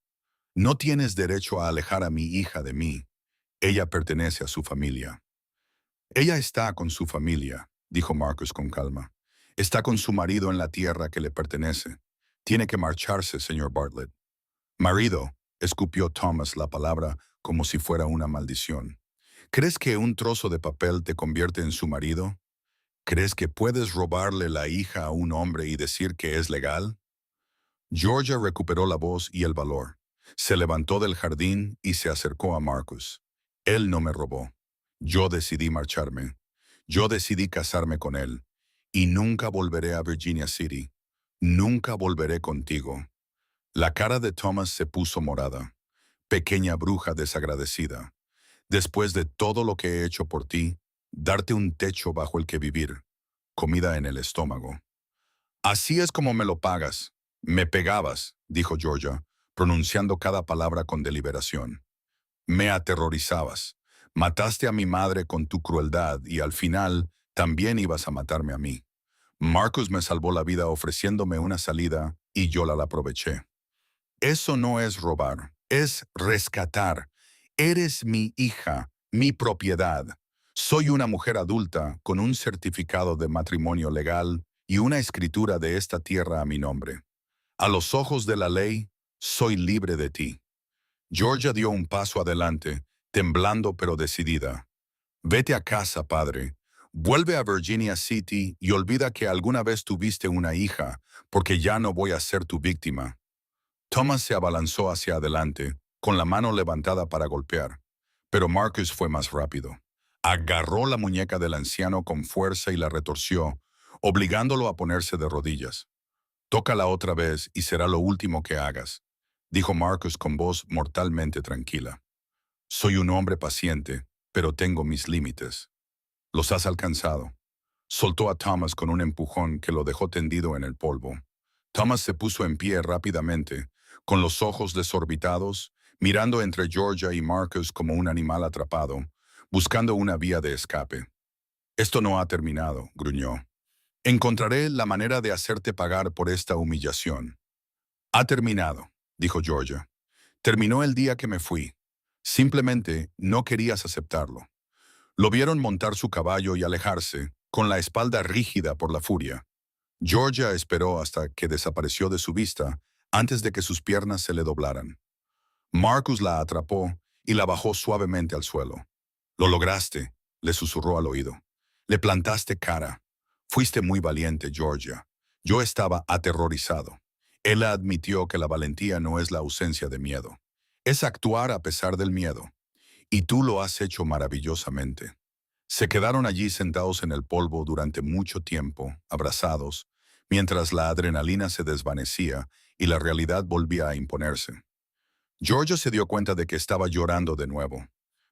«No tienes derecho a alejar a mi hija de mí. Ella pertenece a su familia». «Ella está con su familia», dijo Marcus con calma. «Está con su marido en la tierra que le pertenece. Tiene que marcharse, señor Bartlett». «Marido», escupió Thomas la palabra como si fuera una maldición. «¿Crees que un trozo de papel te convierte en su marido? ¿Crees que puedes robarle la hija a un hombre y decir que es legal?» Georgia recuperó la voz y el valor. Se levantó del jardín y se acercó a Marcus. «Él no me robó. Yo decidí marcharme. Yo decidí casarme con él. Y nunca volveré a Virginia City. Nunca volveré contigo». La cara de Thomas se puso morada. «Pequeña bruja desagradecida. Después de todo lo que he hecho por ti, darte un techo bajo el que vivir, comida en el estómago. Así es como me lo pagas. Me pegabas», dijo Georgia, pronunciando cada palabra con deliberación. «Me aterrorizabas. Mataste a mi madre con tu crueldad y al final también ibas a matarme a mí. Marcus me salvó la vida ofreciéndome una salida y yo la aproveché. Eso no es robar, es rescatar. Eres mi hija, mi propiedad. Soy una mujer adulta con un certificado de matrimonio legal y una escritura de esta tierra a mi nombre. A los ojos de la ley, soy libre de ti». Georgia dio un paso adelante, temblando pero decidida. «Vete a casa, padre. Vuelve a Virginia City y olvida que alguna vez tuviste una hija, porque ya no voy a ser tu víctima». Thomas se abalanzó hacia adelante, con la mano levantada para golpear, pero Marcus fue más rápido. Agarró la muñeca del anciano con fuerza y la retorció, obligándolo a ponerse de rodillas. «Tócala otra vez y será lo último que hagas», dijo Marcus con voz mortalmente tranquila. «Soy un hombre paciente, pero tengo mis límites». «Los has alcanzado». Soltó a Thomas con un empujón que lo dejó tendido en el polvo. Thomas se puso en pie rápidamente, con los ojos desorbitados, mirando entre Georgia y Marcus como un animal atrapado, buscando una vía de escape. «Esto no ha terminado», gruñó. «Encontraré la manera de hacerte pagar por esta humillación». «Ha terminado», dijo Georgia. «Terminó el día que me fui. Simplemente no querías aceptarlo». Lo vieron montar su caballo y alejarse, con la espalda rígida por la furia. Georgia esperó hasta que desapareció de su vista antes de que sus piernas se le doblaran. Marcus la atrapó y la bajó suavemente al suelo. «Lo lograste», le susurró al oído. «Le plantaste cara. Fuiste muy valiente, Georgia». Yo estaba aterrorizado. Él admitió que la valentía no es la ausencia de miedo. Es actuar a pesar del miedo. Y tú lo has hecho maravillosamente. Se quedaron allí sentados en el polvo durante mucho tiempo, abrazados, mientras la adrenalina se desvanecía y la realidad volvía a imponerse. Georgia se dio cuenta de que estaba llorando de nuevo,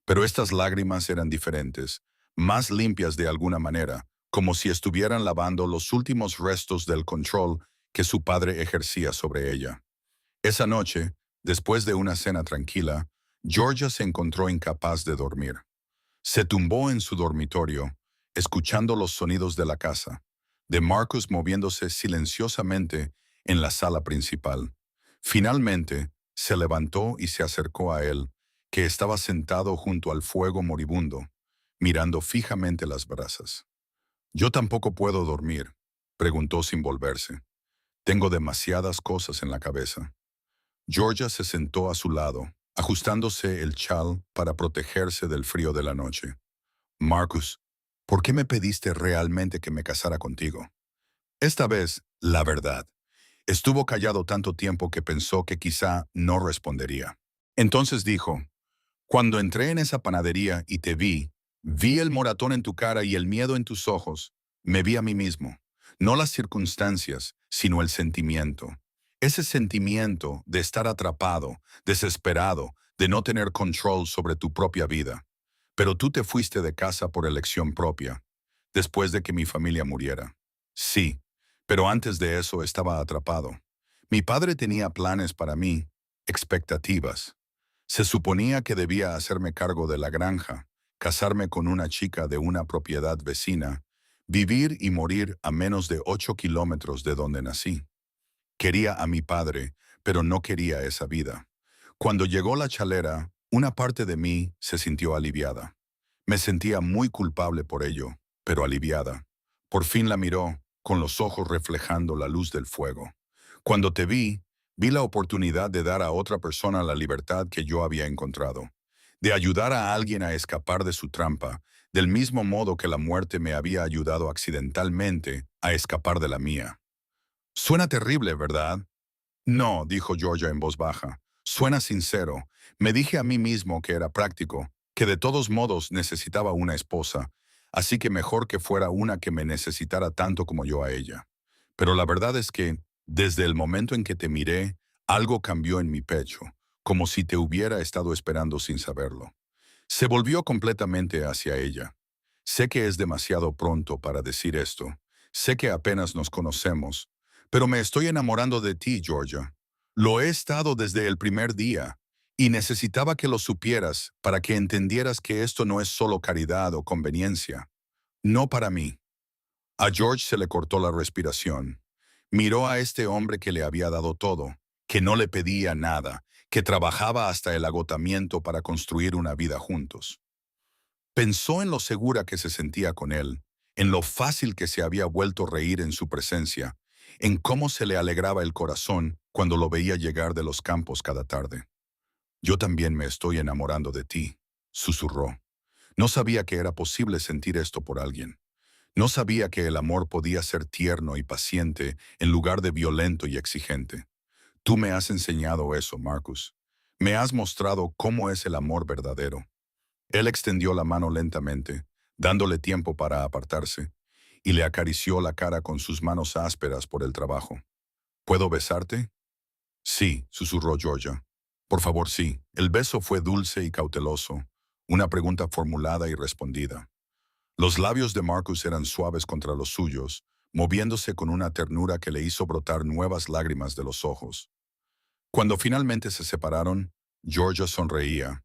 pero estas lágrimas eran diferentes, más limpias de alguna manera, como si estuvieran lavando los últimos restos del control que su padre ejercía sobre ella. Esa noche, después de una cena tranquila, Georgia se encontró incapaz de dormir. Se tumbó en su dormitorio, escuchando los sonidos de la casa, de Marcus moviéndose silenciosamente en la sala principal. Finalmente, se levantó y se acercó a él, que estaba sentado junto al fuego moribundo, mirando fijamente las brasas. «¿Yo tampoco puedo dormir?», preguntó sin volverse. «Tengo demasiadas cosas en la cabeza». Georgia se sentó a su lado, ajustándose el chal para protegerse del frío de la noche. Marcus, ¿por qué me pediste realmente que me casara contigo? Esta vez, la verdad. Estuvo callado tanto tiempo que pensó que quizá no respondería. Entonces dijo, cuando entré en esa panadería y te vi el moratón en tu cara y el miedo en tus ojos, me vi a mí mismo. No las circunstancias, sino el sentimiento. Ese sentimiento de estar atrapado, desesperado, de no tener control sobre tu propia vida. Pero tú te fuiste de casa por elección propia, después de que mi familia muriera. Sí, pero antes de eso estaba atrapado. Mi padre tenía planes para mí, expectativas. Se suponía que debía hacerme cargo de la granja, casarme con una chica de una propiedad vecina, vivir y morir a menos de 8 kilómetros de donde nací. Quería a mi padre, pero no quería esa vida. Cuando llegó la chalera, una parte de mí se sintió aliviada. Me sentía muy culpable por ello, pero aliviada. Por fin la miró, con los ojos reflejando la luz del fuego. Cuando te vi la oportunidad de dar a otra persona la libertad que yo había encontrado, de ayudar a alguien a escapar de su trampa, del mismo modo que la muerte me había ayudado accidentalmente a escapar de la mía. Suena terrible, ¿verdad? No, dijo Georgia en voz baja. Suena sincero. Me dije a mí mismo que era práctico, que de todos modos necesitaba una esposa, así que mejor que fuera una que me necesitara tanto como yo a ella. Pero la verdad es que, desde el momento en que te miré, algo cambió en mi pecho, como si te hubiera estado esperando sin saberlo. Se volvió completamente hacia ella. Sé que es demasiado pronto para decir esto. Sé que apenas nos conocemos, pero me estoy enamorando de ti, Georgia. Lo he estado desde el primer día, y necesitaba que lo supieras para que entendieras que esto no es solo caridad o conveniencia. No para mí. A George se le cortó la respiración. Miró a este hombre que le había dado todo, que no le pedía nada, que trabajaba hasta el agotamiento para construir una vida juntos. Pensó en lo segura que se sentía con él, en lo fácil que se había vuelto reír en su presencia, en cómo se le alegraba el corazón cuando lo veía llegar de los campos cada tarde. Yo también me estoy enamorando de ti, susurró. No sabía que era posible sentir esto por alguien. No sabía que el amor podía ser tierno y paciente en lugar de violento y exigente. Tú me has enseñado eso, Marcus. Me has mostrado cómo es el amor verdadero. Él extendió la mano lentamente, dándole tiempo para apartarse, y le acarició la cara con sus manos ásperas por el trabajo. ¿Puedo besarte? Sí, susurró Georgia. Por favor, sí. El beso fue dulce y cauteloso, una pregunta formulada y respondida. Los labios de Marcus eran suaves contra los suyos, moviéndose con una ternura que le hizo brotar nuevas lágrimas de los ojos. Cuando finalmente se separaron, Georgia sonreía.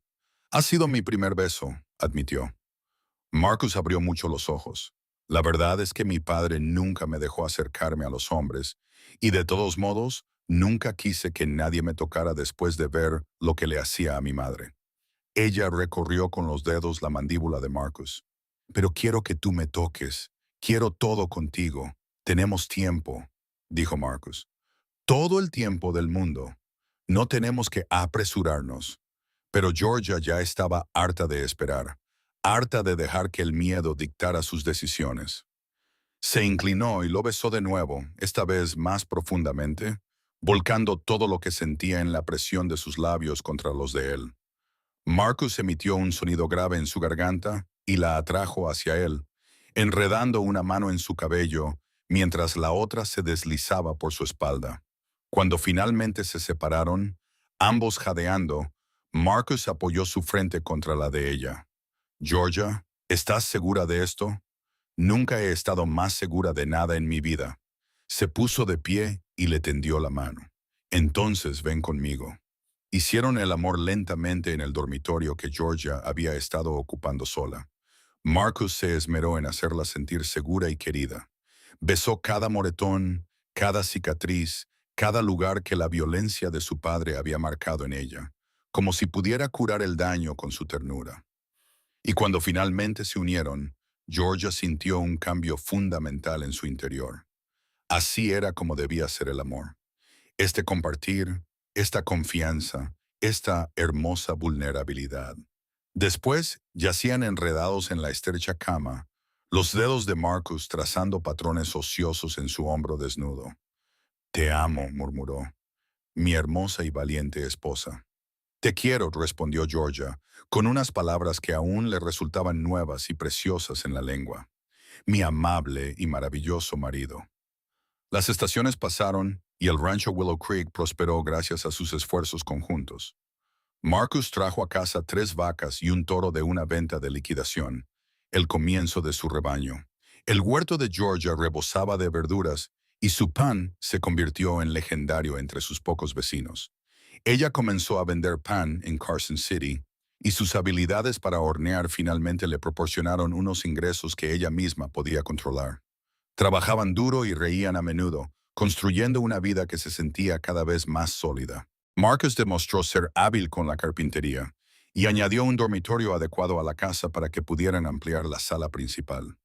Ha sido mi primer beso, admitió. Marcus abrió mucho los ojos. La verdad es que mi padre nunca me dejó acercarme a los hombres, y de todos modos, nunca quise que nadie me tocara después de ver lo que le hacía a mi madre. Ella recorrió con los dedos la mandíbula de Marcus. Pero quiero que tú me toques. Quiero todo contigo. Tenemos tiempo, dijo Marcus. Todo el tiempo del mundo. No tenemos que apresurarnos. Pero Georgia ya estaba harta de esperar, harta de dejar que el miedo dictara sus decisiones. Se inclinó y lo besó de nuevo, esta vez más profundamente, volcando todo lo que sentía en la presión de sus labios contra los de él. Marcus emitió un sonido grave en su garganta y la atrajo hacia él, enredando una mano en su cabello mientras la otra se deslizaba por su espalda. Cuando finalmente se separaron, ambos jadeando, Marcus apoyó su frente contra la de ella. Georgia, ¿estás segura de esto? Nunca he estado más segura de nada en mi vida. Se puso de pie y le tendió la mano. Entonces ven conmigo. Hicieron el amor lentamente en el dormitorio que Georgia había estado ocupando sola. Marcus se esmeró en hacerla sentir segura y querida. Besó cada moretón, cada cicatriz, cada lugar que la violencia de su padre había marcado en ella, como si pudiera curar el daño con su ternura. Y cuando finalmente se unieron, Georgia sintió un cambio fundamental en su interior. Así era como debía ser el amor. Este compartir, esta confianza, esta hermosa vulnerabilidad. Después yacían enredados en la estrecha cama, los dedos de Marcus trazando patrones ociosos en su hombro desnudo. Te amo, murmuró, mi hermosa y valiente esposa. Te quiero, respondió Georgia, con unas palabras que aún le resultaban nuevas y preciosas en la lengua. Mi amable y maravilloso marido. Las estaciones pasaron y el rancho Willow Creek prosperó gracias a sus esfuerzos conjuntos. Marcus trajo a casa 3 vacas y un toro de una venta de liquidación, el comienzo de su rebaño. El huerto de Georgia rebosaba de verduras y su pan se convirtió en legendario entre sus pocos vecinos. Ella comenzó a vender pan en Carson City y sus habilidades para hornear finalmente le proporcionaron unos ingresos que ella misma podía controlar. Trabajaban duro y reían a menudo, construyendo una vida que se sentía cada vez más sólida. Marcus demostró ser hábil con la carpintería y añadió un dormitorio adecuado a la casa para que pudieran ampliar la sala principal.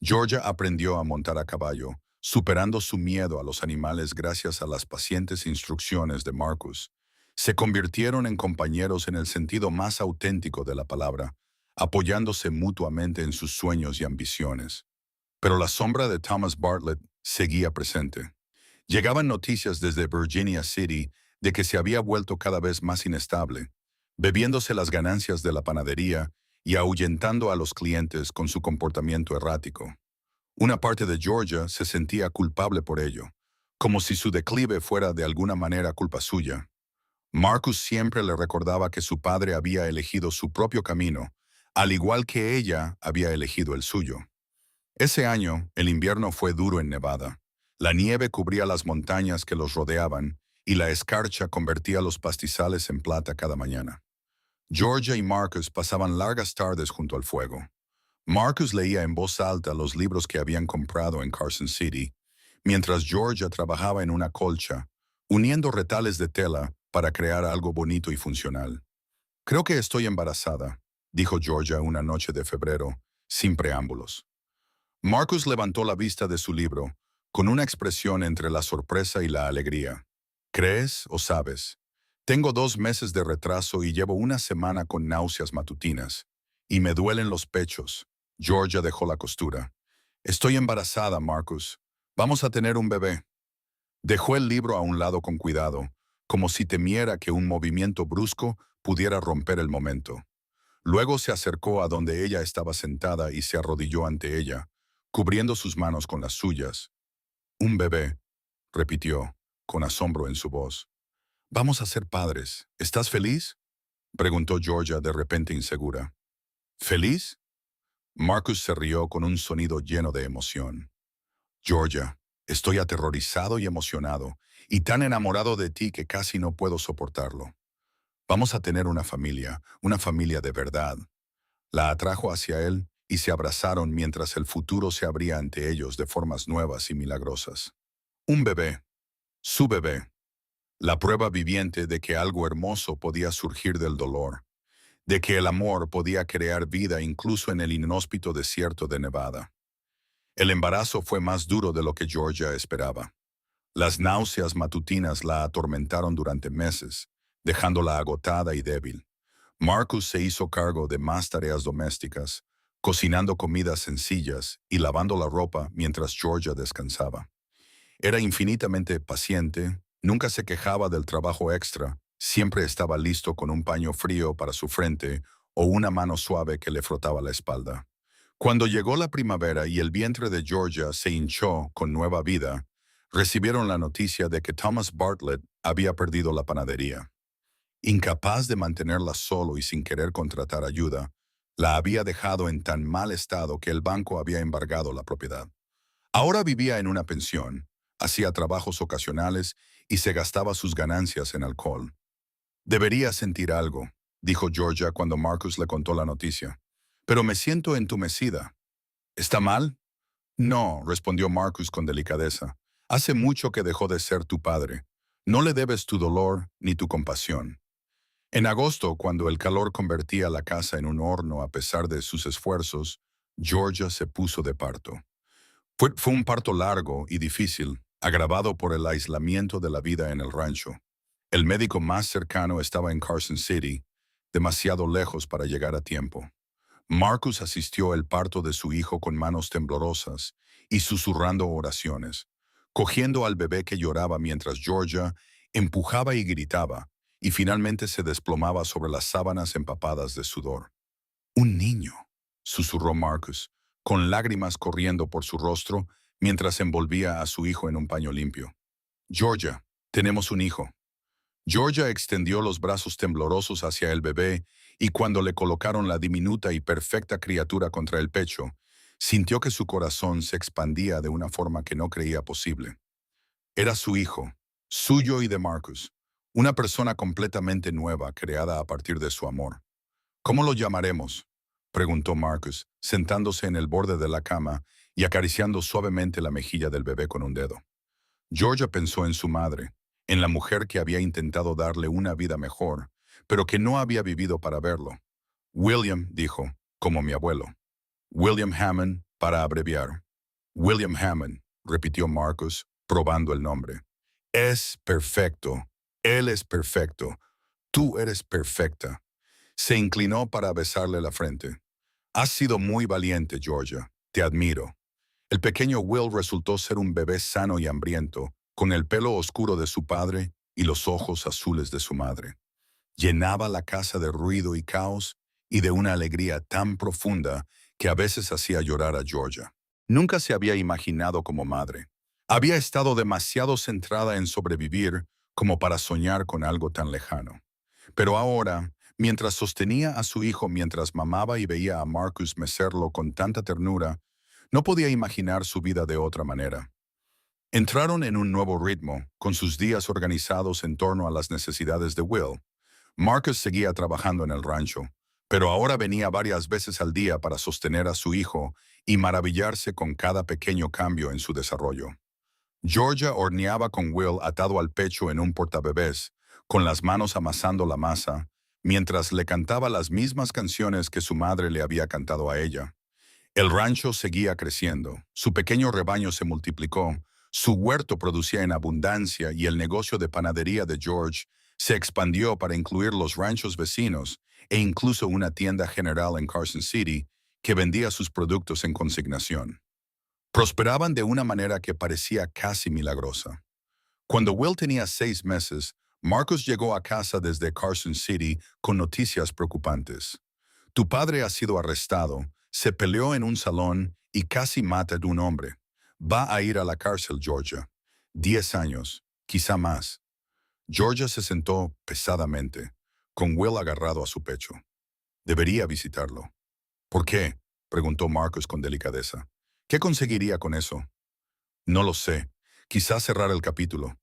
Georgia aprendió a montar a caballo, superando su miedo a los animales gracias a las pacientes instrucciones de Marcus. Se convirtieron en compañeros en el sentido más auténtico de la palabra, apoyándose mutuamente en sus sueños y ambiciones. Pero la sombra de Thomas Bartlett seguía presente. Llegaban noticias desde Virginia City de que se había vuelto cada vez más inestable, bebiéndose las ganancias de la panadería y ahuyentando a los clientes con su comportamiento errático. Una parte de Georgia se sentía culpable por ello, como si su declive fuera de alguna manera culpa suya. Marcus siempre le recordaba que su padre había elegido su propio camino, al igual que ella había elegido el suyo. Ese año, el invierno fue duro en Nevada. La nieve cubría las montañas que los rodeaban y la escarcha convertía los pastizales en plata cada mañana. Georgia y Marcus pasaban largas tardes junto al fuego. Marcus leía en voz alta los libros que habían comprado en Carson City, mientras Georgia trabajaba en una colcha, uniendo retales de tela para crear algo bonito y funcional. Creo que estoy embarazada, dijo Georgia una noche de febrero, sin preámbulos. Marcus levantó la vista de su libro, con una expresión entre la sorpresa y la alegría. ¿Crees o sabes? Tengo 2 meses de retraso y llevo una semana con náuseas matutinas. Y me duelen los pechos. Georgia dejó la costura. Estoy embarazada, Marcus. Vamos a tener un bebé. Dejó el libro a un lado con cuidado, como si temiera que un movimiento brusco pudiera romper el momento. Luego se acercó a donde ella estaba sentada y se arrodilló ante ella, cubriendo sus manos con las suyas. Un bebé, repitió, con asombro en su voz. Vamos a ser padres. ¿Estás feliz? Preguntó Georgia de repente insegura. ¿Feliz? Marcus se rió con un sonido lleno de emoción. Georgia, estoy aterrorizado y emocionado, y tan enamorado de ti que casi no puedo soportarlo. Vamos a tener una familia de verdad. La atrajo hacia él y se abrazaron mientras el futuro se abría ante ellos de formas nuevas y milagrosas. Un bebé, su bebé, la prueba viviente de que algo hermoso podía surgir del dolor, de que el amor podía crear vida incluso en el inhóspito desierto de Nevada. El embarazo fue más duro de lo que Georgia esperaba. Las náuseas matutinas la atormentaron durante meses, dejándola agotada y débil. Marcus se hizo cargo de más tareas domésticas, cocinando comidas sencillas y lavando la ropa mientras Georgia descansaba. Era infinitamente paciente, nunca se quejaba del trabajo extra, siempre estaba listo con un paño frío para su frente o una mano suave que le frotaba la espalda. Cuando llegó la primavera y el vientre de Georgia se hinchó con nueva vida, recibieron la noticia de que Thomas Bartlett había perdido la panadería. Incapaz de mantenerla solo y sin querer contratar ayuda, la había dejado en tan mal estado que el banco había embargado la propiedad. Ahora vivía en una pensión, hacía trabajos ocasionales y se gastaba sus ganancias en alcohol. Debería sentir algo, dijo Georgia cuando Marcus le contó la noticia. Pero me siento entumecida. ¿Está mal? No, respondió Marcus con delicadeza. Hace mucho que dejó de ser tu padre. No le debes tu dolor ni tu compasión. En agosto, cuando el calor convertía la casa en un horno a pesar de sus esfuerzos, Georgia se puso de parto. Fue un parto largo y difícil, agravado por el aislamiento de la vida en el rancho. El médico más cercano estaba en Carson City, demasiado lejos para llegar a tiempo. Marcus asistió al parto de su hijo con manos temblorosas y susurrando oraciones, cogiendo al bebé que lloraba mientras Georgia empujaba y gritaba, y finalmente se desplomaba sobre las sábanas empapadas de sudor. «Un niño», susurró Marcus, con lágrimas corriendo por su rostro mientras envolvía a su hijo en un paño limpio. «Georgia, tenemos un hijo». Georgia extendió los brazos temblorosos hacia el bebé y cuando le colocaron la diminuta y perfecta criatura contra el pecho, sintió que su corazón se expandía de una forma que no creía posible. Era su hijo, suyo y de Marcus, una persona completamente nueva creada a partir de su amor. «¿Cómo lo llamaremos?», preguntó Marcus, sentándose en el borde de la cama y acariciando suavemente la mejilla del bebé con un dedo. Georgia pensó en su madre, en la mujer que había intentado darle una vida mejor, pero que no había vivido para verlo. «William», dijo, «como mi abuelo». «William Hammond», para abreviar. «William Hammond», repitió Marcus, probando el nombre. «Es perfecto. Él es perfecto. Tú eres perfecta». Se inclinó para besarle la frente. «Has sido muy valiente, Georgia. Te admiro». El pequeño Will resultó ser un bebé sano y hambriento, con el pelo oscuro de su padre y los ojos azules de su madre. Llenaba la casa de ruido y caos y de una alegría tan profunda que a veces hacía llorar a Georgia. Nunca se había imaginado como madre. Había estado demasiado centrada en sobrevivir como para soñar con algo tan lejano. Pero ahora, mientras sostenía a su hijo mientras mamaba y veía a Marcus mecerlo con tanta ternura, no podía imaginar su vida de otra manera. Entraron en un nuevo ritmo, con sus días organizados en torno a las necesidades de Will. Marcus seguía trabajando en el rancho, pero ahora venía varias veces al día para sostener a su hijo y maravillarse con cada pequeño cambio en su desarrollo. Georgia horneaba con Will atado al pecho en un portabebés, con las manos amasando la masa, mientras le cantaba las mismas canciones que su madre le había cantado a ella. El rancho seguía creciendo, su pequeño rebaño se multiplicó, su huerto producía en abundancia y el negocio de panadería de George se expandió para incluir los ranchos vecinos e incluso una tienda general en Carson City que vendía sus productos en consignación. Prosperaban de una manera que parecía casi milagrosa. Cuando Will tenía 6 meses, Marcus llegó a casa desde Carson City con noticias preocupantes. «Tu padre ha sido arrestado, se peleó en un salón y casi mata a un hombre. Va a ir a la cárcel, Georgia. 10 años, quizá más». Georgia se sentó pesadamente, con Will agarrado a su pecho. Debería visitarlo. «¿Por qué?», preguntó Marcus con delicadeza. «¿Qué conseguiría con eso?» «No lo sé. Quizá cerrar el capítulo.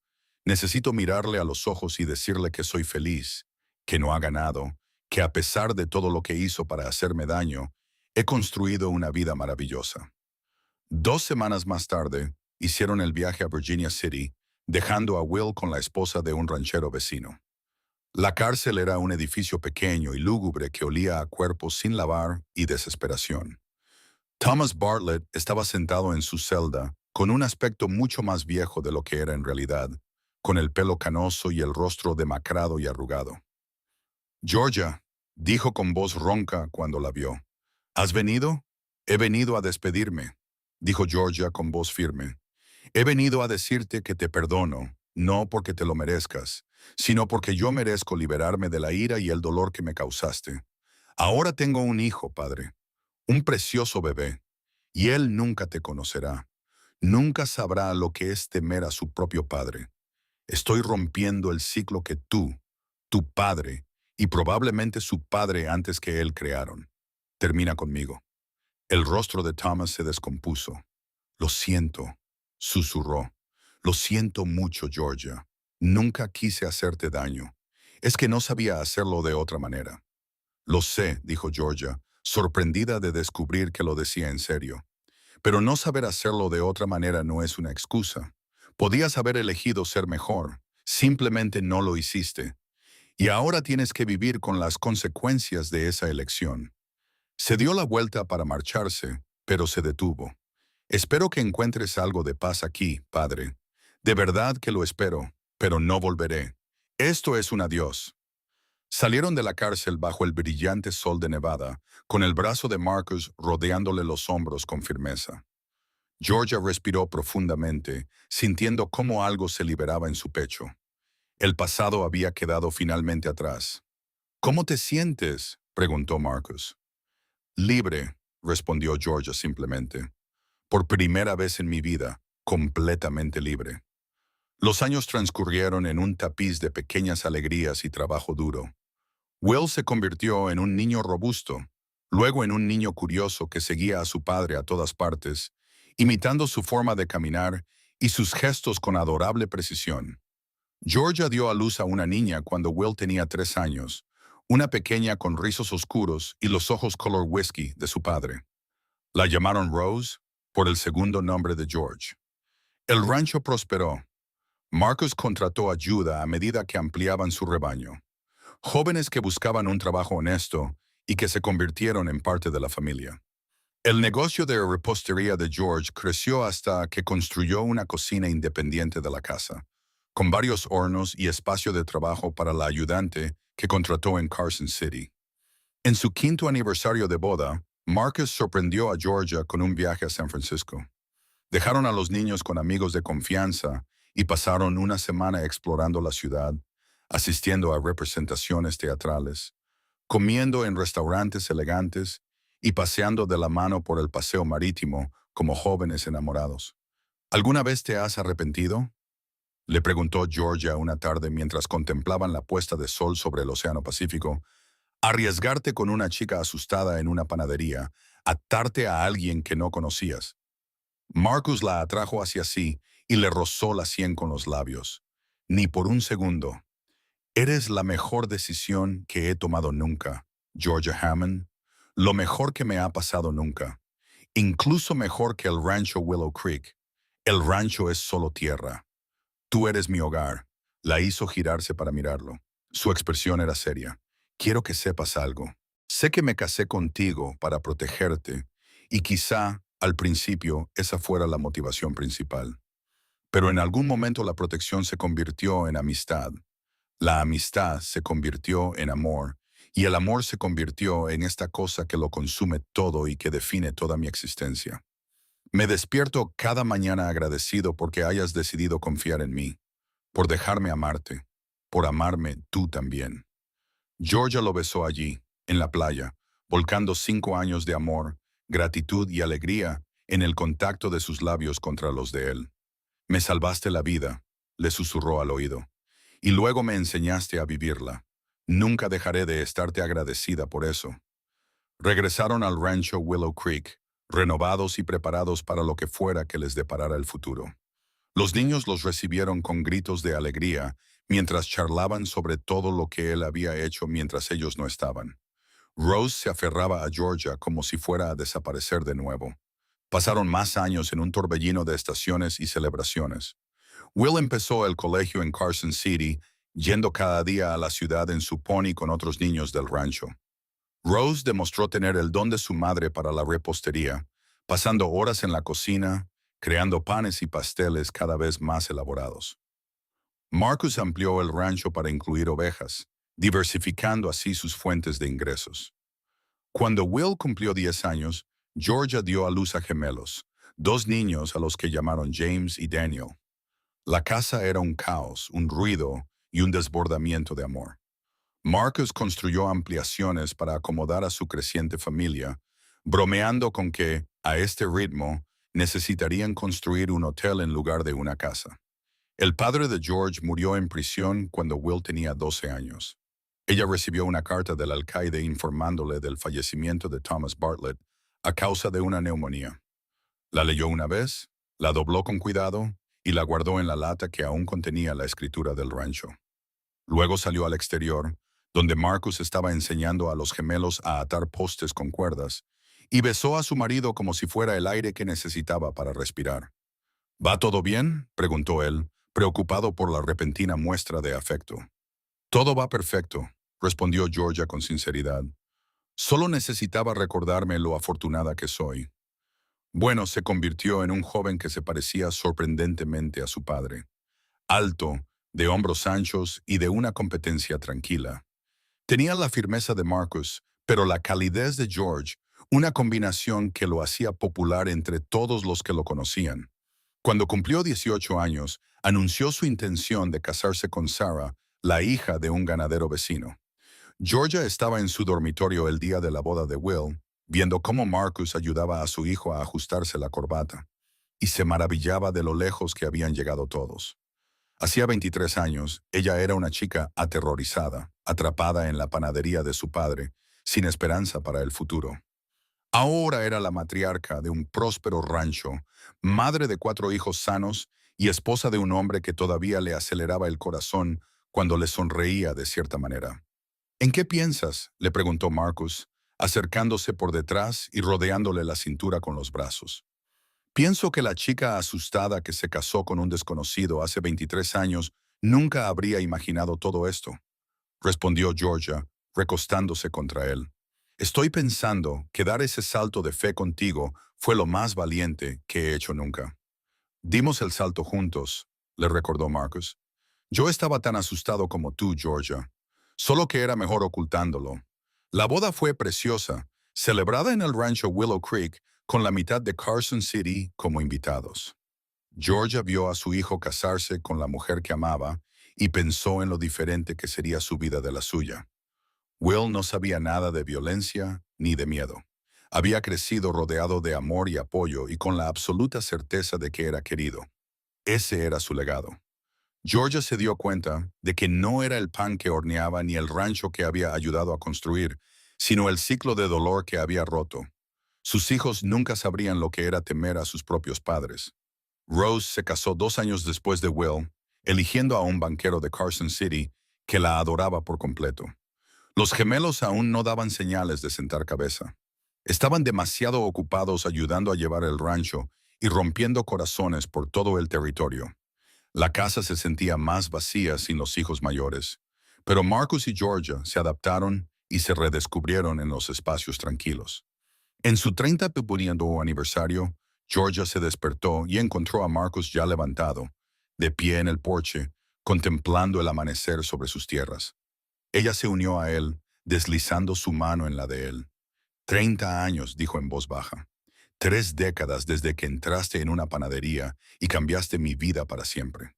Necesito mirarle a los ojos y decirle que soy feliz, que no ha ganado, que a pesar de todo lo que hizo para hacerme daño, he construido una vida maravillosa». 2 semanas más tarde, hicieron el viaje a Virginia City, dejando a Will con la esposa de un ranchero vecino. La cárcel era un edificio pequeño y lúgubre que olía a cuerpos sin lavar y desesperación. Thomas Bartlett estaba sentado en su celda, con un aspecto mucho más viejo de lo que era en realidad, con el pelo canoso y el rostro demacrado y arrugado. «Georgia», dijo con voz ronca cuando la vio. «¿Has venido?» «He venido a despedirme», dijo Georgia con voz firme. «He venido a decirte que te perdono, no porque te lo merezcas, sino porque yo merezco liberarme de la ira y el dolor que me causaste. Ahora tengo un hijo, padre, un precioso bebé, y él nunca te conocerá. Nunca sabrá lo que es temer a su propio padre. Estoy rompiendo el ciclo que tú, tu padre, y probablemente su padre antes que él crearon. Termina conmigo». El rostro de Thomas se descompuso. «Lo siento», susurró. «Lo siento mucho, Georgia. Nunca quise hacerte daño. Es que no sabía hacerlo de otra manera». «Lo sé», dijo Georgia, sorprendida de descubrir que lo decía en serio. «Pero no saber hacerlo de otra manera no es una excusa. Podías haber elegido ser mejor. Simplemente no lo hiciste. Y ahora tienes que vivir con las consecuencias de esa elección». Se dio la vuelta para marcharse, pero se detuvo. «Espero que encuentres algo de paz aquí, padre. De verdad que lo espero, pero no volveré. Esto es un adiós. Salieron de la cárcel bajo el brillante sol de Nevada, con el brazo de Marcus rodeándole los hombros con firmeza. Georgia respiró profundamente, sintiendo cómo algo se liberaba en su pecho. El pasado había quedado finalmente atrás. ¿Cómo te sientes?, preguntó Marcus. Libre, respondió Georgia simplemente. Por primera vez en mi vida, completamente libre. Los años transcurrieron en un tapiz de pequeñas alegrías y trabajo duro. Will se convirtió en un niño robusto, luego en un niño curioso que seguía a su padre a todas partes, imitando su forma de caminar y sus gestos con adorable precisión. Georgia dio a luz a una niña cuando Will tenía 3 años, una pequeña con rizos oscuros y los ojos color whisky de su padre. La llamaron Rose por el segundo nombre de George. El rancho prosperó. Marcus contrató ayuda a medida que ampliaban su rebaño. Jóvenes que buscaban un trabajo honesto y que se convirtieron en parte de la familia. El negocio de repostería de George creció hasta que construyó una cocina independiente de la casa, con varios hornos y espacio de trabajo para la ayudante que contrató en Carson City. En su 5º aniversario de boda, Marcus sorprendió a Georgia con un viaje a San Francisco. Dejaron a los niños con amigos de confianza y pasaron una semana explorando la ciudad, asistiendo a representaciones teatrales, comiendo en restaurantes elegantes y paseando de la mano por el paseo marítimo como jóvenes enamorados. ¿Alguna vez te has arrepentido?, le preguntó Georgia una tarde mientras contemplaban la puesta de sol sobre el Océano Pacífico. Arriesgarte con una chica asustada en una panadería, atarte a alguien que no conocías. Marcus la atrajo hacia sí y le rozó la sien con los labios. Ni por un segundo. Eres la mejor decisión que he tomado nunca, Georgia Hammond. Lo mejor que me ha pasado nunca. Incluso mejor que el rancho Willow Creek. El rancho es solo tierra. Tú eres mi hogar. La hizo girarse para mirarlo. Su expresión era seria. Quiero que sepas algo. Sé que me casé contigo para protegerte, y quizá, al principio, esa fuera la motivación principal. Pero en algún momento la protección se convirtió en amistad. La amistad se convirtió en amor, y el amor se convirtió en esta cosa que lo consume todo y que define toda mi existencia. Me despierto cada mañana agradecido porque hayas decidido confiar en mí, por dejarme amarte, por amarme tú también. Georgia lo besó allí, en la playa, volcando 5 años de amor, gratitud y alegría en el contacto de sus labios contra los de él. Me salvaste la vida, le susurró al oído, y luego me enseñaste a vivirla. Nunca dejaré de estarte agradecida por eso. Regresaron al rancho Willow Creek, renovados y preparados para lo que fuera que les deparara el futuro. Los niños los recibieron con gritos de alegría mientras charlaban sobre todo lo que él había hecho mientras ellos no estaban. Rose se aferraba a Georgia como si fuera a desaparecer de nuevo. Pasaron más años en un torbellino de estaciones y celebraciones. Will empezó el colegio en Carson City, yendo cada día a la ciudad en su pony con otros niños del rancho. Rose demostró tener el don de su madre para la repostería, pasando horas en la cocina, creando panes y pasteles cada vez más elaborados. Marcus amplió el rancho para incluir ovejas, diversificando así sus fuentes de ingresos. Cuando Will cumplió 10 años, Georgia dio a luz a gemelos, 2 niños a los que llamaron James y Daniel. La casa era un caos, un ruido y un desbordamiento de amor. Marcus construyó ampliaciones para acomodar a su creciente familia, bromeando con que, a este ritmo, necesitarían construir un hotel en lugar de una casa. El padre de George murió en prisión cuando Will tenía 12 años. Ella recibió una carta del alcaide informándole del fallecimiento de Thomas Bartlett a causa de una neumonía. La leyó una vez, la dobló con cuidado y la guardó en la lata que aún contenía la escritura del rancho. Luego salió al exterior, donde Marcus estaba enseñando a los gemelos a atar postes con cuerdas, y besó a su marido como si fuera el aire que necesitaba para respirar. ¿Va todo bien?, preguntó él, preocupado por la repentina muestra de afecto. Todo va perfecto, respondió Georgia con sinceridad. Solo necesitaba recordarme lo afortunada que soy. Bueno, se convirtió en un joven que se parecía sorprendentemente a su padre. Alto, de hombros anchos y de una competencia tranquila. Tenía la firmeza de Marcus, pero la calidez de George, una combinación que lo hacía popular entre todos los que lo conocían. Cuando cumplió 18 años, anunció su intención de casarse con Sarah, la hija de un ganadero vecino. Georgia estaba en su dormitorio el día de la boda de Will, viendo cómo Marcus ayudaba a su hijo a ajustarse la corbata, y se maravillaba de lo lejos que habían llegado todos. Hacía 23 años, ella era una chica aterrorizada, atrapada en la panadería de su padre, sin esperanza para el futuro. Ahora era la matriarca de un próspero rancho, madre de 4 hijos sanos y esposa de un hombre que todavía le aceleraba el corazón cuando le sonreía de cierta manera. ¿En qué piensas?, le preguntó Marcus, acercándose por detrás y rodeándole la cintura con los brazos. Pienso que la chica asustada que se casó con un desconocido hace 23 años nunca habría imaginado todo esto, respondió Georgia, recostándose contra él. Estoy pensando que dar ese salto de fe contigo fue lo más valiente que he hecho nunca. Dimos el salto juntos, le recordó Marcus. Yo estaba tan asustado como tú, Georgia, solo que era mejor ocultándolo. La boda fue preciosa, celebrada en el rancho Willow Creek, con la mitad de Carson City como invitados. Georgia vio a su hijo casarse con la mujer que amaba y pensó en lo diferente que sería su vida de la suya. Will no sabía nada de violencia ni de miedo. Había crecido rodeado de amor y apoyo y con la absoluta certeza de que era querido. Ese era su legado. Georgia se dio cuenta de que no era el pan que horneaba ni el rancho que había ayudado a construir, sino el ciclo de dolor que había roto. Sus hijos nunca sabrían lo que era temer a sus propios padres. Rose se casó 2 años después de Will, eligiendo a un banquero de Carson City que la adoraba por completo. Los gemelos aún no daban señales de sentar cabeza. Estaban demasiado ocupados ayudando a llevar el rancho y rompiendo corazones por todo el territorio. La casa se sentía más vacía sin los hijos mayores, pero Marcus y Georgia se adaptaron y se redescubrieron en los espacios tranquilos. En su 30º aniversario, Georgia se despertó y encontró a Marcus ya levantado, de pie en el porche, contemplando el amanecer sobre sus tierras. Ella se unió a él, deslizando su mano en la de él. 30 años, dijo en voz baja. 3 décadas desde que entraste en una panadería y cambiaste mi vida para siempre.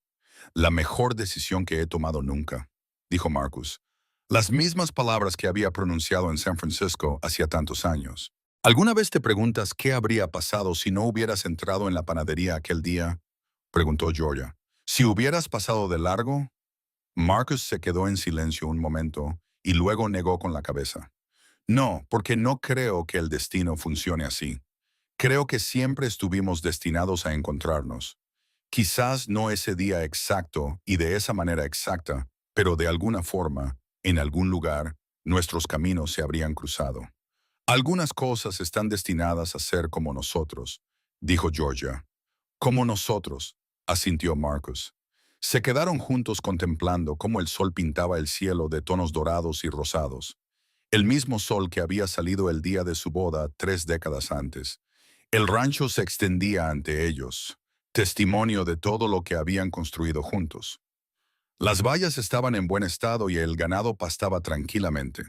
La mejor decisión que he tomado nunca, dijo Marcus. Las mismas palabras que había pronunciado en San Francisco hacía tantos años. ¿Alguna vez te preguntas qué habría pasado si no hubieras entrado en la panadería aquel día?, preguntó Georgia. Si hubieras pasado de largo. Marcus se quedó en silencio un momento y luego negó con la cabeza. No, porque no creo que el destino funcione así. Creo que siempre estuvimos destinados a encontrarnos. Quizás no ese día exacto y de esa manera exacta, pero de alguna forma, en algún lugar, nuestros caminos se habrían cruzado. Algunas cosas están destinadas a ser como nosotros, dijo Georgia. Como nosotros, asintió Marcus. Se quedaron juntos contemplando cómo el sol pintaba el cielo de tonos dorados y rosados. El mismo sol que había salido el día de su boda 3 décadas antes. El rancho se extendía ante ellos, testimonio de todo lo que habían construido juntos. Las vallas estaban en buen estado y el ganado pastaba tranquilamente.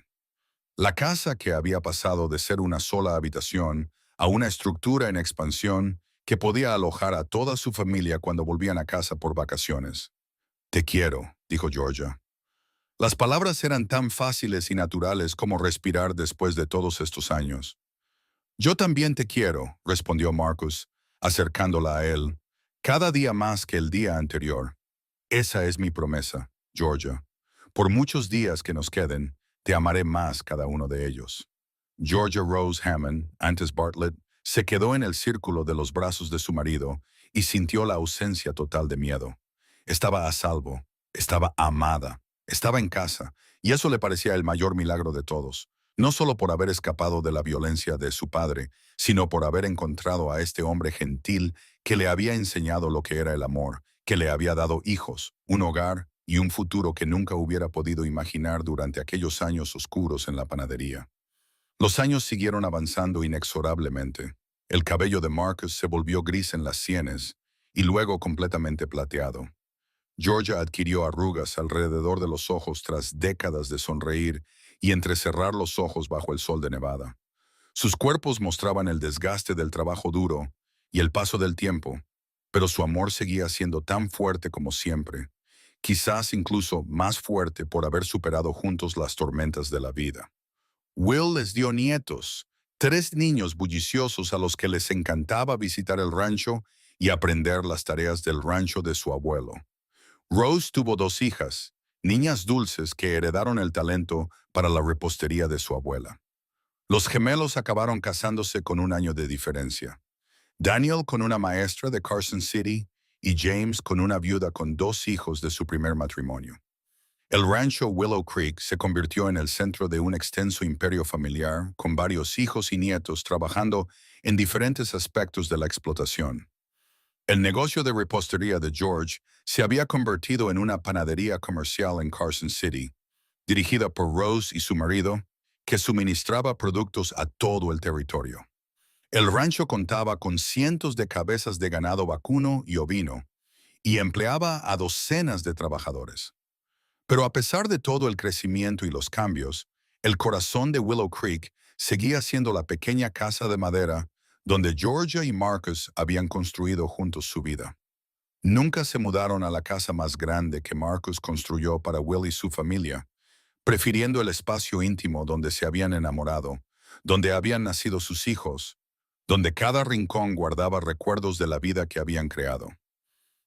La casa, que había pasado de ser una sola habitación a una estructura en expansión que podía alojar a toda su familia cuando volvían a casa por vacaciones. Te quiero, dijo Georgia. Las palabras eran tan fáciles y naturales como respirar después de todos estos años. Yo también te quiero, respondió Marcus, acercándola a él, cada día más que el día anterior. Esa es mi promesa, Georgia. Por muchos días que nos queden, te amaré más cada uno de ellos. Georgia Rose Hammond, antes Bartlett, se quedó en el círculo de los brazos de su marido y sintió la ausencia total de miedo. Estaba a salvo, estaba amada, estaba en casa, y eso le parecía el mayor milagro de todos, no solo por haber escapado de la violencia de su padre, sino por haber encontrado a este hombre gentil que le había enseñado lo que era el amor, que le había dado hijos, un hogar y un futuro que nunca hubiera podido imaginar durante aquellos años oscuros en la panadería. Los años siguieron avanzando inexorablemente. El cabello de Marcus se volvió gris en las sienes y luego completamente plateado. Georgia adquirió arrugas alrededor de los ojos tras décadas de sonreír y entrecerrar los ojos bajo el sol de Nevada. Sus cuerpos mostraban el desgaste del trabajo duro y el paso del tiempo, pero su amor seguía siendo tan fuerte como siempre, quizás incluso más fuerte por haber superado juntos las tormentas de la vida. Will les dio nietos, 3 niños bulliciosos a los que les encantaba visitar el rancho y aprender las tareas del rancho de su abuelo. Rose tuvo 2 hijas, niñas dulces que heredaron el talento para la repostería de su abuela. Los gemelos acabaron casándose con un año de diferencia. Daniel con una maestra de Carson City y James con una viuda con 2 hijos de su primer matrimonio. El rancho Willow Creek se convirtió en el centro de un extenso imperio familiar con varios hijos y nietos trabajando en diferentes aspectos de la explotación. El negocio de repostería de George se había convertido en una panadería comercial en Carson City, dirigida por Rose y su marido, que suministraba productos a todo el territorio. El rancho contaba con cientos de cabezas de ganado vacuno y ovino, y empleaba a docenas de trabajadores. Pero a pesar de todo el crecimiento y los cambios, el corazón de Willow Creek seguía siendo la pequeña casa de madera donde Georgia y Marcus habían construido juntos su vida. Nunca se mudaron a la casa más grande que Marcus construyó para Will y su familia, prefiriendo el espacio íntimo donde se habían enamorado, donde habían nacido sus hijos, donde cada rincón guardaba recuerdos de la vida que habían creado.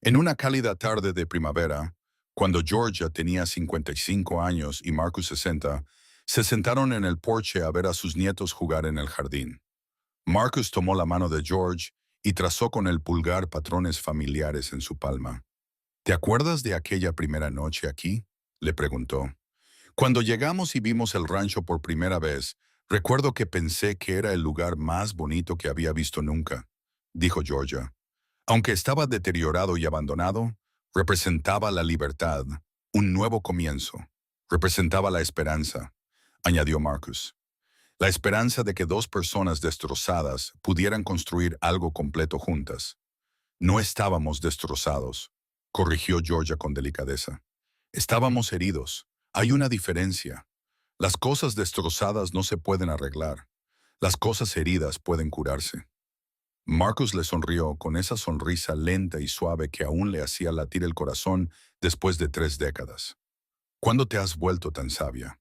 En una cálida tarde de primavera, cuando Georgia tenía 55 años y Marcus 60, se sentaron en el porche a ver a sus nietos jugar en el jardín. Marcus tomó la mano de George y trazó con el pulgar patrones familiares en su palma. ¿Te acuerdas de aquella primera noche aquí?, le preguntó. Cuando llegamos y vimos el rancho por primera vez, recuerdo que pensé que era el lugar más bonito que había visto nunca, dijo Georgia. Aunque estaba deteriorado y abandonado, representaba la libertad, un nuevo comienzo. Representaba la esperanza, añadió Marcus. La esperanza de que 2 personas destrozadas pudieran construir algo completo juntas. No estábamos destrozados, corrigió Georgia con delicadeza. Estábamos heridos. Hay una diferencia. Las cosas destrozadas no se pueden arreglar. Las cosas heridas pueden curarse. Marcus le sonrió con esa sonrisa lenta y suave que aún le hacía latir el corazón después de 3 décadas. ¿Cuándo te has vuelto tan sabia?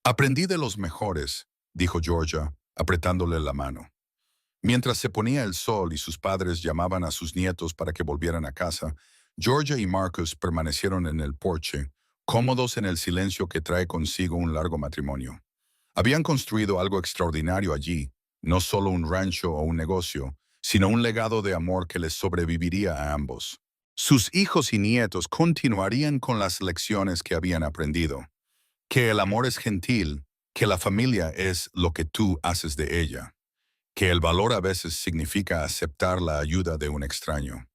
Aprendí de los mejores, dijo Georgia, apretándole la mano. Mientras se ponía el sol y sus padres llamaban a sus nietos para que volvieran a casa, Georgia y Marcus permanecieron en el porche, cómodos en el silencio que trae consigo un largo matrimonio. Habían construido algo extraordinario allí, no solo un rancho o un negocio, sino un legado de amor que les sobreviviría a ambos. Sus hijos y nietos continuarían con las lecciones que habían aprendido. Que el amor es gentil, que la familia es lo que tú haces de ella, que el valor a veces significa aceptar la ayuda de un extraño.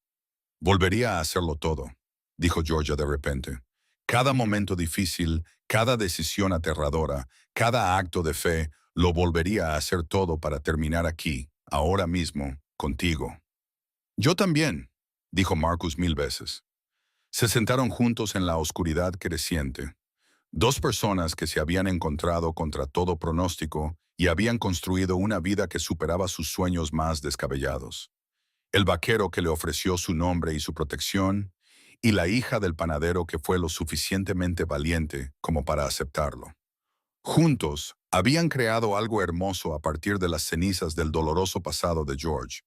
Volvería a hacerlo todo, dijo Georgia de repente. Cada momento difícil, cada decisión aterradora, cada acto de fe, lo volvería a hacer todo para terminar aquí, ahora mismo, contigo. Yo también, dijo Marcus 1000 veces. Se sentaron juntos en la oscuridad creciente. 2 personas que se habían encontrado contra todo pronóstico y habían construido una vida que superaba sus sueños más descabellados. El vaquero que le ofreció su nombre y su protección, y la hija del panadero que fue lo suficientemente valiente como para aceptarlo. Juntos, habían creado algo hermoso a partir de las cenizas del doloroso pasado de George.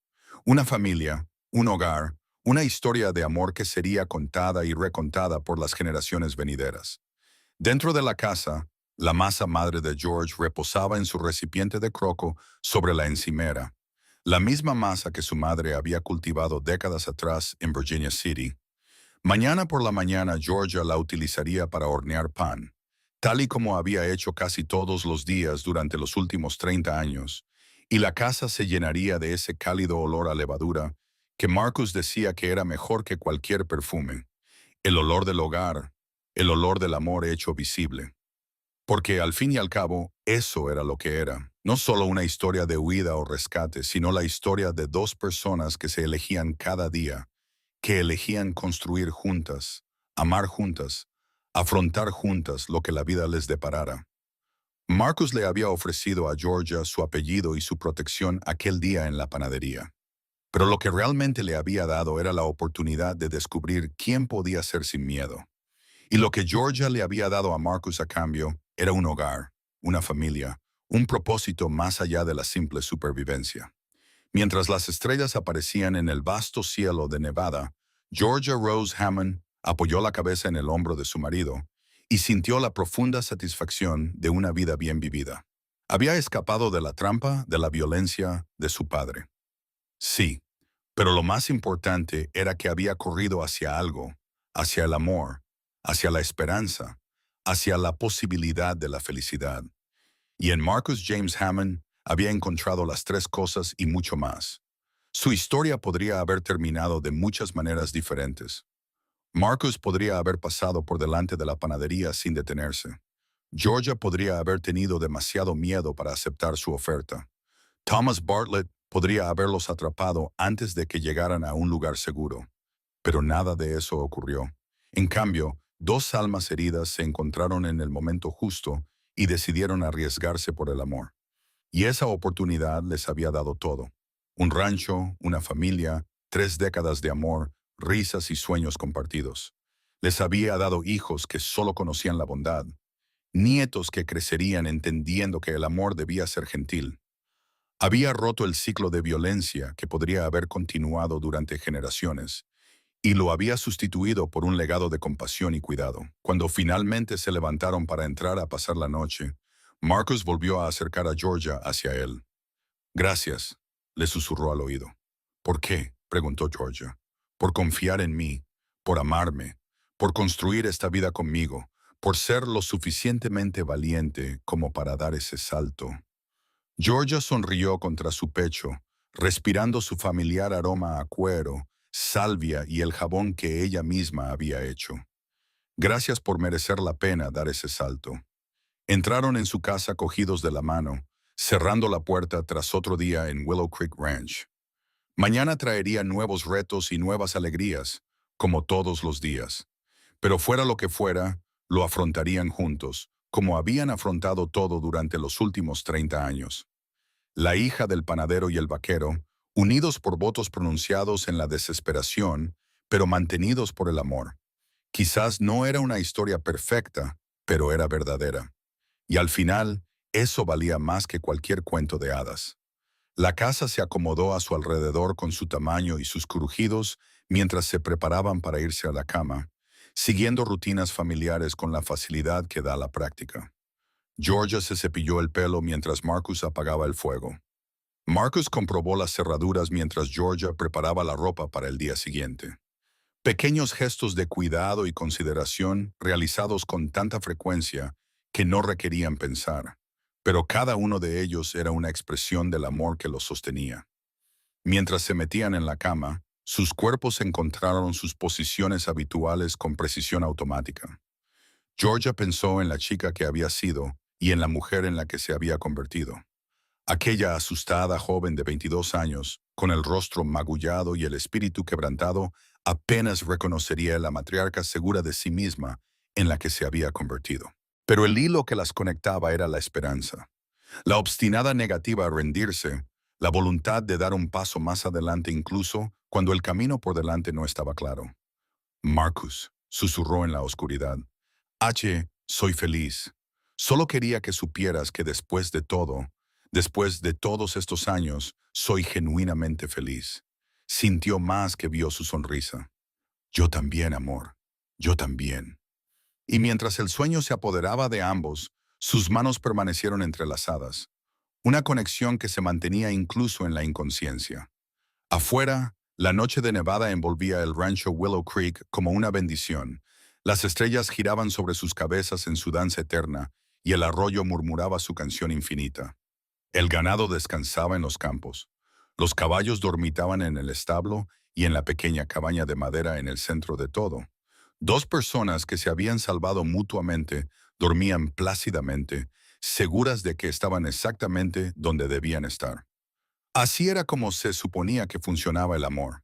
Una familia, un hogar, una historia de amor que sería contada y recontada por las generaciones venideras. Dentro de la casa, la masa madre de George reposaba en su recipiente de croco sobre la encimera, la misma masa que su madre había cultivado décadas atrás en Virginia City. Mañana por la mañana Georgia la utilizaría para hornear pan, tal y como había hecho casi todos los días durante los últimos 30 años, y la casa se llenaría de ese cálido olor a levadura que Marcus decía que era mejor que cualquier perfume, el olor del hogar, el olor del amor hecho visible. Porque al fin y al cabo, eso era lo que era, no solo una historia de huida o rescate, sino la historia de 2 personas que se elegían cada día, que elegían construir juntas amar juntas, afrontar juntas lo que la vida les deparara. Marcus le había ofrecido a Georgia su apellido y su protección aquel día en la panadería. Pero lo que realmente le había dado era la oportunidad de descubrir quién podía ser sin miedo. Y lo que Georgia le había dado a Marcus a cambio era un hogar, una familia, un propósito más allá de la simple supervivencia. Mientras las estrellas aparecían en el vasto cielo de Nevada, Georgia Rose Hammond apoyó la cabeza en el hombro de su marido y sintió la profunda satisfacción de una vida bien vivida. Había escapado de la trampa, de la violencia de su padre. Sí, pero lo más importante era que había corrido hacia algo, hacia el amor, hacia la esperanza, hacia la posibilidad de la felicidad. Y en Marcus James Hammond había encontrado las tres cosas y mucho más. Su historia podría haber terminado de muchas maneras diferentes. Marcus podría haber pasado por delante de la panadería sin detenerse. Georgia podría haber tenido demasiado miedo para aceptar su oferta. Thomas Bartlett podría haberlos atrapado antes de que llegaran a un lugar seguro. Pero nada de eso ocurrió. En cambio, dos almas heridas se encontraron en el momento justo y decidieron arriesgarse por el amor. Y esa oportunidad les había dado todo. Un rancho, una familia, 3 décadas de amor, risas y sueños compartidos. Les había dado hijos que solo conocían la bondad, nietos que crecerían entendiendo que el amor debía ser gentil. Había roto el ciclo de violencia que podría haber continuado durante generaciones y lo había sustituido por un legado de compasión y cuidado. Cuando finalmente se levantaron para entrar a pasar la noche, Marcus volvió a acercar a Georgia hacia él. Gracias, le susurró al oído. ¿Por qué?, preguntó Georgia. Por confiar en mí, por amarme, por construir esta vida conmigo, por ser lo suficientemente valiente como para dar ese salto. Georgia sonrió contra su pecho, respirando su familiar aroma a cuero, salvia y el jabón que ella misma había hecho. Gracias por merecer la pena dar ese salto. Entraron en su casa cogidos de la mano, cerrando la puerta tras otro día en Willow Creek Ranch. Mañana traería nuevos retos y nuevas alegrías, como todos los días. Pero fuera lo que fuera, lo afrontarían juntos, como habían afrontado todo durante los últimos 30 años. La hija del panadero y el vaquero, unidos por votos pronunciados en la desesperación, pero mantenidos por el amor. Quizás no era una historia perfecta, pero era verdadera. Y al final, eso valía más que cualquier cuento de hadas. La casa se acomodó a su alrededor con su tamaño y sus crujidos mientras se preparaban para irse a la cama, siguiendo rutinas familiares con la facilidad que da la práctica. Georgia se cepilló el pelo mientras Marcus apagaba el fuego. Marcus comprobó las cerraduras mientras Georgia preparaba la ropa para el día siguiente. Pequeños gestos de cuidado y consideración realizados con tanta frecuencia que no requerían pensar, pero cada uno de ellos era una expresión del amor que los sostenía. Mientras se metían en la cama, sus cuerpos encontraron sus posiciones habituales con precisión automática. Georgia pensó en la chica que había sido y en la mujer en la que se había convertido. Aquella asustada joven de 22 años, con el rostro magullado y el espíritu quebrantado, apenas reconocería la matriarca segura de sí misma en la que se había convertido. Pero el hilo que las conectaba era la esperanza. La obstinada negativa a rendirse, la voluntad de dar un paso más adelante incluso cuando el camino por delante no estaba claro. Marcus, susurró en la oscuridad. Soy feliz. Solo quería que supieras que después de todos estos años, soy genuinamente feliz. Sintió más que vio su sonrisa. Yo también, amor. Yo también. Y mientras el sueño se apoderaba de ambos, sus manos permanecieron entrelazadas. Una conexión que se mantenía incluso en la inconsciencia. Afuera, la noche de nevada envolvía el rancho Willow Creek como una bendición. Las estrellas giraban sobre sus cabezas en su danza eterna y el arroyo murmuraba su canción infinita. El ganado descansaba en los campos. Los caballos dormitaban en el establo y en la pequeña cabaña de madera en el centro de todo. Dos personas que se habían salvado mutuamente dormían plácidamente, seguras de que estaban exactamente donde debían estar. Así era como se suponía que funcionaba el amor.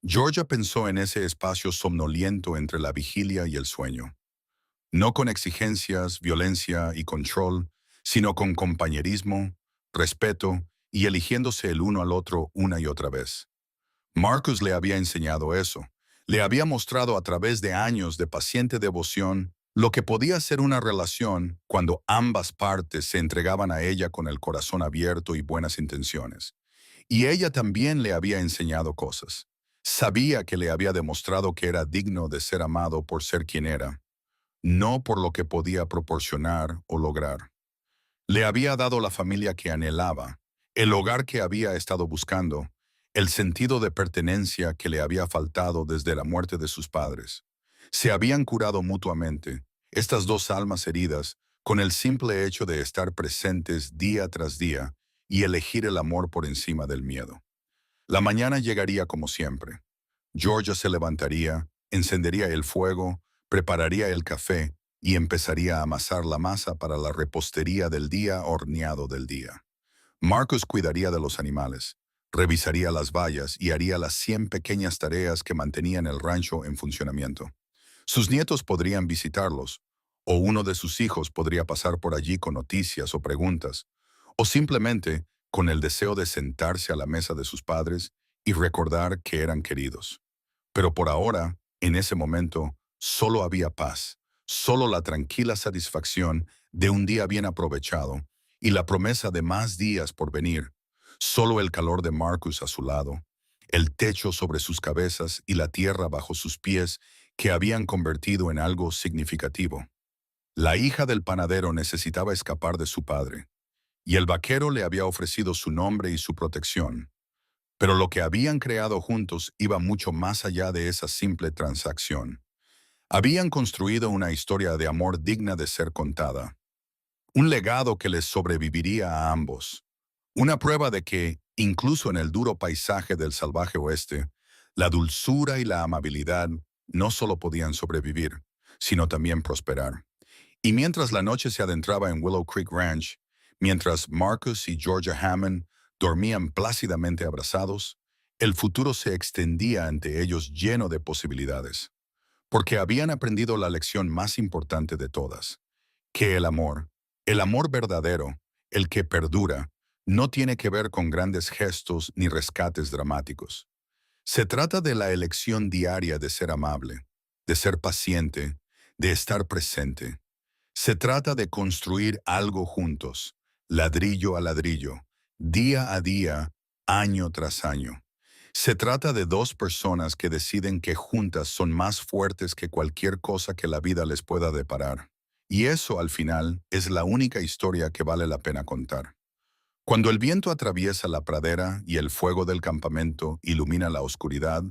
Georgia pensó en ese espacio somnoliento entre la vigilia y el sueño, no con exigencias, violencia y control, sino con compañerismo, respeto y eligiéndose el uno al otro una y otra vez. Marcus le había enseñado eso. Le había mostrado a través de años de paciente devoción lo que podía ser una relación cuando ambas partes se entregaban a ella con el corazón abierto y buenas intenciones. Y ella también le había enseñado cosas. Sabía que le había demostrado que era digno de ser amado por ser quien era, no por lo que podía proporcionar o lograr. Le había dado la familia que anhelaba, el hogar que había estado buscando, el sentido de pertenencia que le había faltado desde la muerte de sus padres. Se habían curado mutuamente, estas dos almas heridas, con el simple hecho de estar presentes día tras día y elegir el amor por encima del miedo. La mañana llegaría como siempre. Georgia se levantaría, encendería el fuego, prepararía el café y empezaría a amasar la masa para la repostería del día horneado del día. Marcus cuidaría de los animales, revisaría las vallas y haría las 100 pequeñas tareas que mantenían el rancho en funcionamiento. Sus nietos podrían visitarlos, o uno de sus hijos podría pasar por allí con noticias o preguntas, o simplemente con el deseo de sentarse a la mesa de sus padres y recordar que eran queridos. Pero por ahora, en ese momento, solo había paz, solo la tranquila satisfacción de un día bien aprovechado y la promesa de más días por venir, solo el calor de Marcus a su lado, el techo sobre sus cabezas y la tierra bajo sus pies que habían convertido en algo significativo. La hija del panadero necesitaba escapar de su padre, y el vaquero le había ofrecido su nombre y su protección. Pero lo que habían creado juntos iba mucho más allá de esa simple transacción. Habían construido una historia de amor digna de ser contada, un legado que les sobreviviría a ambos, una prueba de que, incluso en el duro paisaje del salvaje oeste, la dulzura y la amabilidad no solo podían sobrevivir, sino también prosperar. Y mientras la noche se adentraba en Willow Creek Ranch, mientras Marcus y Georgia Hammond dormían plácidamente abrazados, el futuro se extendía ante ellos lleno de posibilidades, porque habían aprendido la lección más importante de todas, que el amor verdadero, el que perdura, no tiene que ver con grandes gestos ni rescates dramáticos. Se trata de la elección diaria de ser amable, de ser paciente, de estar presente. Se trata de construir algo juntos, ladrillo a ladrillo, día a día, año tras año. Se trata de dos personas que deciden que juntas son más fuertes que cualquier cosa que la vida les pueda deparar. Y eso, al final, es la única historia que vale la pena contar. Cuando el viento atraviesa la pradera y el fuego del campamento ilumina la oscuridad,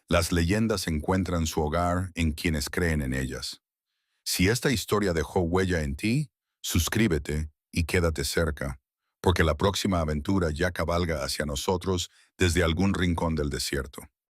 las leyendas encuentran su hogar en quienes creen en ellas. Si esta historia dejó huella en ti, suscríbete y quédate cerca, porque la próxima aventura ya cabalga hacia nosotros desde algún rincón del desierto.